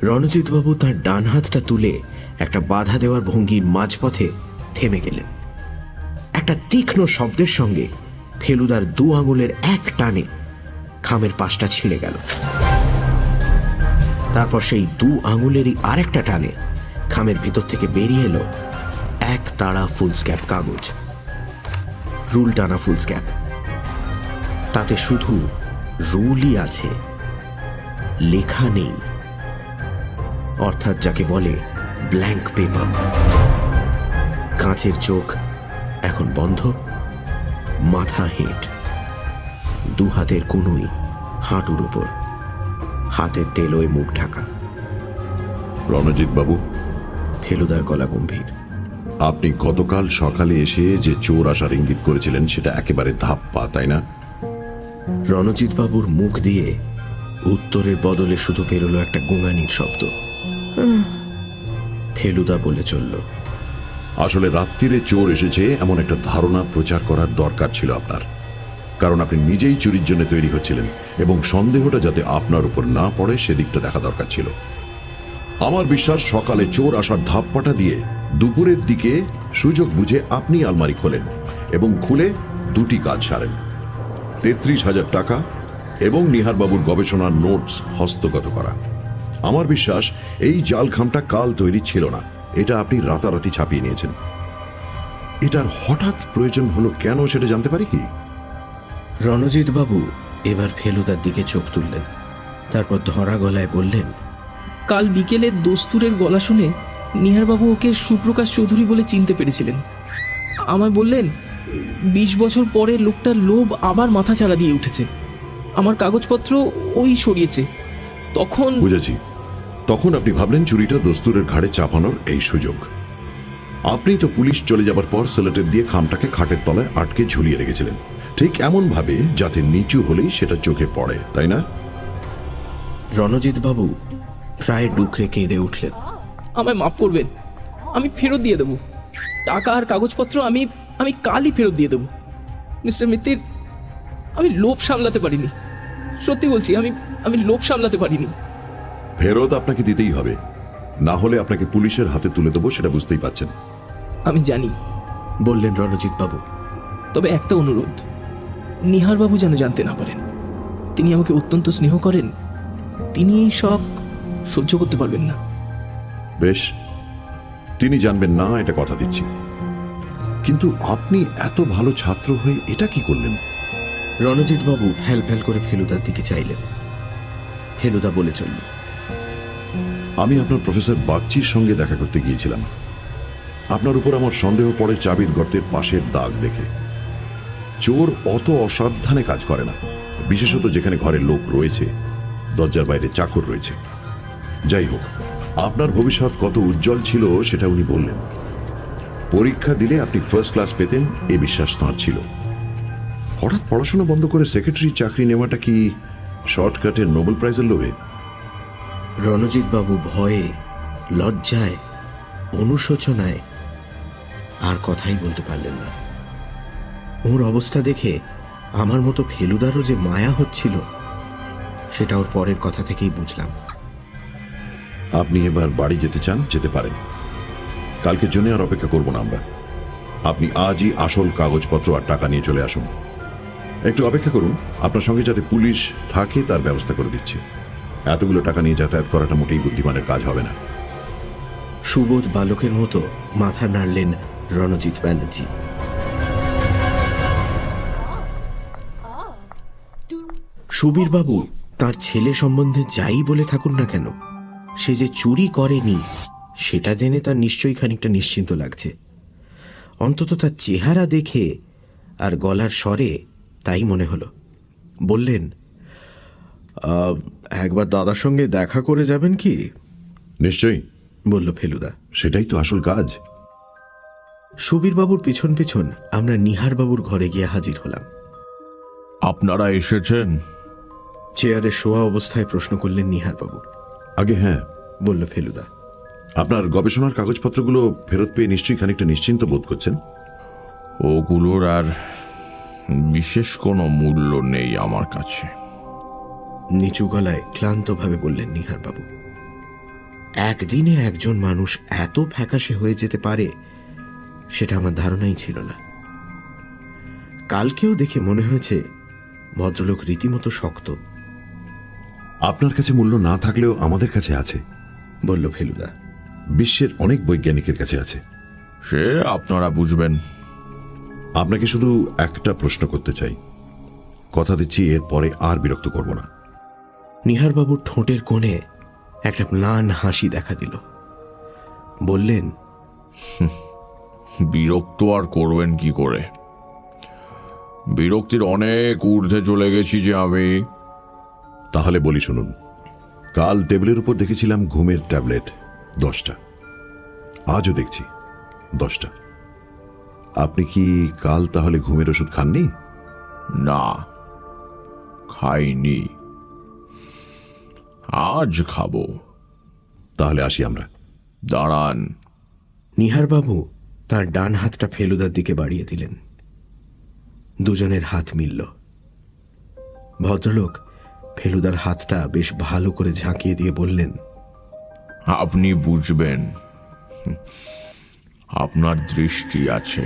রণজিৎ বাবু তার ডান হাতটা তুলে একটা বাধা দেওয়ার ভঙ্গির মাঝপথে থেমে গেলেন। একটা তীক্ষ্ণ শব্দের সঙ্গে ফেলুদার 2 আঙুলের এক টানে খামের পাশটা ছিঁড়ে গেল। তারপর সেই 2 আঙুলেরই আরেকটা টানে খামের ভিতর থেকে বেরিয়ে এলো এক তাড়া ফুলস্ক্যাপ কাগজ, রুল টানা ফুলস্ক্যাপ। তাতে শুধু রুলই আছে, লেখা নেই, অর্থাৎ যাকে বলে ব্ল্যাঙ্ক পেপার। কাঁচের চোখ এখন বন্ধ, মাথা হেঁট, 2 হাতের কনুই হাঁটুর উপর, হাতের তেলোয় মুখ ঢাকা। রণজিৎ বাবু, ফেলুদার গলা গম্ভীর। আপনি গতকাল সকালে এসে যে চোর আসার ইঙ্গিত করেছিলেন সেটা একেবারে ধাপ্পা, তাই না? রণজিৎ বাবুর মুখ দিয়ে উত্তরের বদলে শুধু বেরোলো একটা গোঙানির শব্দ। ফেলুদা বলে চলল, আসলে রাত্রিরে চোর এসেছে এমন একটা ধারণা প্রচার করার দরকার ছিল আপনার, কারণ আপনি নিজেই চুরির জন্য তৈরি হচ্ছিলেন এবং সন্দেহটা যাতে আপনার উপর না পড়ে সেদিকটা দেখা দরকার ছিল। আমার বিশ্বাস সকালে চোর আসার ধাপ্পাটা দিয়ে দুপুরের দিকে সুযোগ বুঝে আপনি আলমারি খোলেন এবং খুলে 2টি কাজ সারেন: 33,000 টাকা এবং নিহারবাবুর গবেষণার নোটস হস্তগত করা। আমার বিশ্বাস এই জাল খামটা কাল তৈরি ছিল না, এটা আপনি রাতারাতি ছাপিয়ে নিয়েছেন। এটার হঠাৎ প্রয়োজন হলো কেন সেটা জানতে পারি কি? রণজিৎ বাবু এবার ফেলুদার দিকে চোখ তুললেন, তারপর ধরা গলায় বললেন, কাল বিকেলে দস্তুরের গলা শুনে নিহারবাবু ওকে সুপ্রকাশ চৌধুরী বলে চিনতে পেরেছিলেন। আমায় বললেন 20 বছর পরে লোকটার লোভ আবার মাথা চাড়া দিয়ে উঠেছে, আমার কাগজপত্র ওই সরিয়েছে। তখন বুঝেছি, তখন আপনি ভাবলেন চুরিটা দস্তুরের ঘাড়ে চাপানোর এই সুযোগ। আপনি তো পুলিশ চলে যাবার পর সেলেটের দিয়ে খামটাকে খাটের তলায় আটকে ঝুলিয়ে রেখেছিলেন, ঠিক এমন ভাবে যাতে নিচু হলেই সেটা চোখে পড়ে, তাই না? রণজিৎ বাবু প্রায় ডুকরে কেঁদে উঠলেন। আমায় মাফ করবেন, আমি ফেরত দিয়ে দেবো টাকা আর কাগজপত্র। আমি কালই ফেরত দিয়ে দেবো মিস্টার মিত্তির। আমি লোভ সামলাতে পারিনি, সত্যি বলছি, আমি লোভ সামলাতে পারিনি। ফেরত আপনাকে দিতেই হবে, না হলে আপনাকে পুলিশের হাতে তুলে দেবো, সেটা বুঝতেই পাচ্ছেন। আমি জানি, বললেন রণজিৎ বাবু। তবে একটা অনুরোধ, নিহারবাবু যেন জানতে না পারেন। তিনি আমাকে অত্যন্ত স্নেহ করেন, তিনি এই শখ সহ্য করতে পারবেন না। বেশ, তিনি জানবেন না, এটা কথা দিচ্ছি। কিন্তু আপনি এত ভালো ছাত্র হয়ে এটা কি করলেন? রণজিৎ বাবু ফ্যাল ফ্যাল করে ফেলুদার দিকে চাইলেন। ফেলুদা বলে চলল, আমি আপনার প্রফেসর বাগচির সঙ্গে দেখা করতে গিয়েছিলাম। আপনার উপর আমার সন্দেহ পড়ে চাবির গর্তের পাশের দাগ দেখে। চোর অত অসাবধানে কাজ করে না, বিশেষত যেখানে ঘরের লোক রয়েছে, দরজার বাইরে চাকর রয়েছে। যাই হোক, আপনার ভবিষ্যৎ কত উজ্জ্বল ছিল সেটা উনি বললেন। পরীক্ষা দিলে আপনি ফার্স্ট ক্লাস পেতেন এ বিশ্বাস তাঁর ছিল। হঠাৎ পড়াশোনা বন্ধ করে সেক্রেটারি চাকরি নেওয়াটা কি শর্টকাটের নোবেল প্রাইজের লোভে? রণজিৎ বাবু ভয়ে, লজ্জায়, অনুশোচনায় আর কথাই বলতে পারলেন না। ওর অবস্থা দেখে আমার মতো ফেলুদারও যে মায়া হচ্ছিল সেটা ওর পরের কথা থেকেই বুঝলাম। আপনি এবার বাড়ি যেতে চান, যেতে পারেন। কালকের জন্য আর অপেক্ষা করব না আমরা। আপনি আজই আসল কাগজপত্র আর টাকা নিয়ে চলে আসুন। একটু অপেক্ষা করুন, আপনার সঙ্গে যাতে পুলিশ থাকে তার ব্যবস্থা করে দিচ্ছি। এতগুলো টাকা নিয়ে যাতায়াত করাটা মোটেই বুদ্ধিমানের কাজ হবে না। সুবোধ বালকের মতো মাথা নাড়লেন রণজিৎ ব্যানার্জি। সুবীর বাবু তার ছেলে সম্বন্ধে যাই বলে থাকুন না কেন, সে যে চুরি করেনি সেটা জেনে তার নিশ্চয়ই খানিকটা নিশ্চিন্ত লাগছে। অন্তত তার চেহারা দেখে আর গলার স্বরে তাই মনে হলো। বললেন, একবার দাদার সঙ্গে দেখা করে যাবেন কি? নিশ্চয়ই, বলল ফেলুদা। সেটাই তো আসল কাজ। সুবীর বাবুর পিছন পিছন আমরা নিহার বাবুর ঘরে গিয়ে হাজির হলাম। আপনারা এসেছেন? চেয়ারে শোয়া অবস্থায় প্রশ্ন করলেন নিহার বাবু। আগে হ্যাঁ, বলল ফেলুদা। আপনার গবেষণার কাগজপত্রগুলো ফেরত পেয়ে নিশ্চয়ই খানিকটা নিশ্চিন্ত বোধ করছেন। ওগুলোর আর বিশেষ কোনো মূল্য নেই আমার কাছে। নিচু গলায় ক্লান্তভাবে বললেন নিহার বাবু। একদিনে একজন মানুষ এত ফ্যাকাশে হয়ে যেতে পারে সেটা আমার ধারণাই ছিল না। কালকেও দেখে মনে হয়েছে ভদ্রলোক রীতিমতো শক্ত। আপনার কাছে মূল্য না থাকলেও আমাদের কাছে আছে, বলল ফেলুদা। বিশ্বের অনেক বৈজ্ঞানিকের কাছে আছে। সে আপনারা বুঝবেন। আপনাকে শুধু একটা প্রশ্ন করতে চাই, কথা দিচ্ছি এর পরে আর বিরক্ত করব না। নিহার বাবুর ঠোঁটের কোণে একটা ম্লান হাসি দেখা দিল। বললেন, বিরক্ত আর করবেন কি করে? বিরক্তির অনেক ঊর্ধ্বে চলে গেছি যে আমি। তাহলে বলি শুনুন, কাল টেবিলের উপর দেখেছিলাম ঘুমের ট্যাবলেট 10টা, আজও দেখছি 10টা। আপনি কি কাল তাহলে ঘুমের ওষুধ খাননি? না, খাইনি। আজ খাবো। তাহলে আসি আমরা। দাঁড়ান। নিহার বাবু তার ডান হাতটা ফেলুদার দিকে বাড়িয়ে দিলেন। দুজনের হাত মিলল। ভদ্রলোক ফেলুদার হাতটা বেশ ভালো করে ঝাঁকিয়ে দিয়ে বললেন, আপনি বুঝবেন, আপনার দৃষ্টি আছে।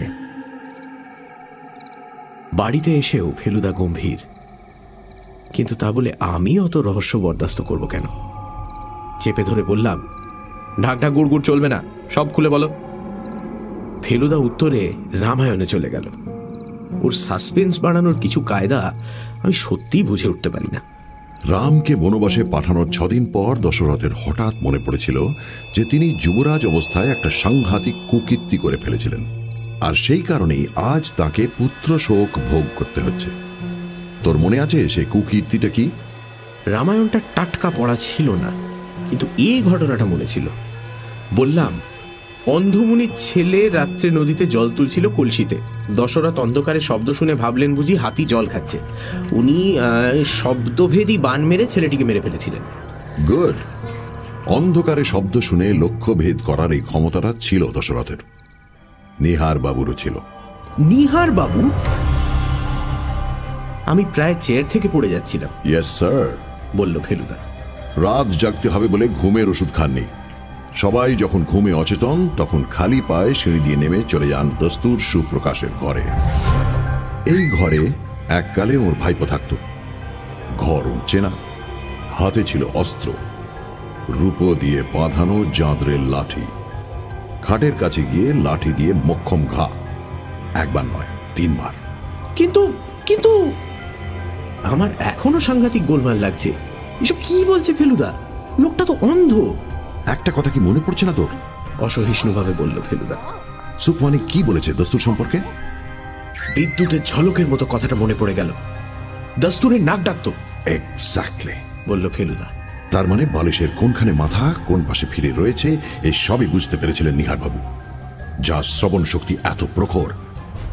বাড়িতে এসেও ফেলুদা গম্ভীর। কিন্তু তা বলে আমি অত রহস্য বরদাস্ত করব কেন? চেপে ধরে বললাম, ঢাকঢা গুড়গুড় চলবে না, সব খুলে বলো। ফেলুদা উত্তরে রামায়ণে চলে গেল। ওর সাসপেন্স বাড়ানোর কিছু কায়দা আমি সত্যিই বুঝে উঠতে পারি না। রামকে বনবাসে পাঠানোর 6 দিন পর দশরথের হঠাৎ মনে পড়েছিল যে তিনি যুবরাজ অবস্থায় একটা সাংঘাতিক কুকীর্তি করে ফেলেছিলেন, আর সেই কারণেই আজ তাকে পুত্র শোক ভোগ করতে হচ্ছে। তোর মনে আছে সেই কুকীর্তিটা কি? রামায়ণটা টাটকা পড়া ছিল না, কিন্তু এই ঘটনাটা মনে ছিল। বললাম, অন্ধমুনির ছেলে রাত্রে নদীতে জল তুলছিল কলসিতে। দশরথ অন্ধকারে শব্দ শুনে ভাবলেন বুঝি হাতি জল খাচ্ছে। উনি শব্দভেদী বান মেরে ছেলেটিকে মেরে ফেলেছিলেন। গুড। অন্ধকারে শব্দ শুনে লক্ষ্য ভেদ করার এই ক্ষমতাটা ছিল দশরথের। নিহার বাবুরও ছিল। নিহার বাবু? আমি প্রায় চেয়ার থেকে পড়ে যাচ্ছিলাম। ইয়েস স্যার, বলল ফেলুদা। রাত জাগতে হবে বলে ঘুমের ওষুধ খাননি। সবাই যখন ঘুমে অচেতন তখন খালি পায়ে সিঁড়ি দিয়ে নেমে চলে যান দস্তুর সুপ্রকাশের ঘরে। এই ঘরে এককালে ওর ভাইপো থাকত। ঘর চেনা, হাতে ছিল অস্ত্র, রূপো দিয়ে বাঁধানো জাঁদরের লাঠি। খাটের কাছে গিয়ে লাঠি দিয়ে মক্ষম ঘা, একবার নয় 3 বার। কিন্তু কিন্তু আমার এখনো সাংঘাতিক গোলমাল লাগছে। এসব কি বলছে ফেলুদা? লোকটা তো অন্ধ। একটা কথা কি মনে পড়ছে না তোর? অসহিষ্ণুভাবে বলল ফেলুদা। সুখমানি কি বলেছে দস্তুর সম্পর্কে? বিদ্যুতের ঝলকের মতো কথাটা মনে পড়ে গেল। দস্তুরের নাক ডাকতো, এক্স্যাক্টলি বলল ফেলুদা। তার মানে বালিশের কোনখানে মাথা, কোন পাশে ফিরে রয়েছে, এই সবই বুঝতে পেরেছিলেন নিহারবাবু। যা শ্রবণ শক্তি এত প্রখর,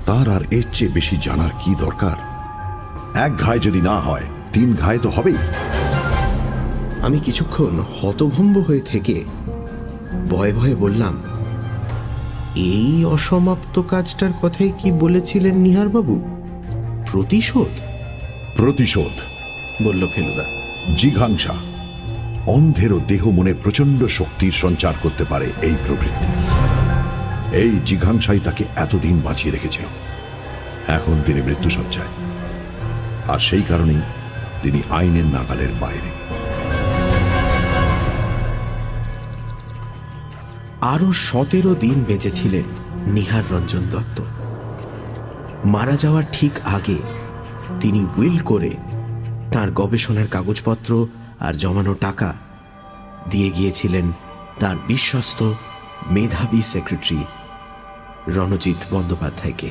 তার আর এর চেয়ে বেশি জানার কি দরকার? এক ঘায়ে যদি না হয়, 3 ঘায়ে তো হবেই। আমি কিছুক্ষণ হতভম্ব হয়ে থেকে ভয়ে ভয়ে বললাম, এই অসমাপ্ত কাজটার কথাই কি বলেছিলেন নিহারবাবু? প্রতিশোধ? প্রতিশোধ, বলল ফেলুদা। জিঘাংসা। অন্ধেরও দেহ মনে প্রচন্ড শক্তির সঞ্চার করতে পারে এই প্রবৃত্তি। এই জিঘাংসাই তাকে এতদিন বাঁচিয়ে রেখেছিল। এখন তিনি মৃত্যুসজ্জায়, আর সেই কারণেই তিনি আইনের নাগালের বাইরে। আরো 17 দিন বেঁচেছিলেন নিহার রঞ্জন দত্ত। মারা যাওয়ার ঠিক আগে তিনি উইল করে তার গবেষণার কাগজপত্র আর জমানো টাকা দিয়ে গিয়েছিলেন তার বিশ্বস্ত মেধাবী সেক্রেটারি রণজিৎ বন্দ্যোপাধ্যায়কে।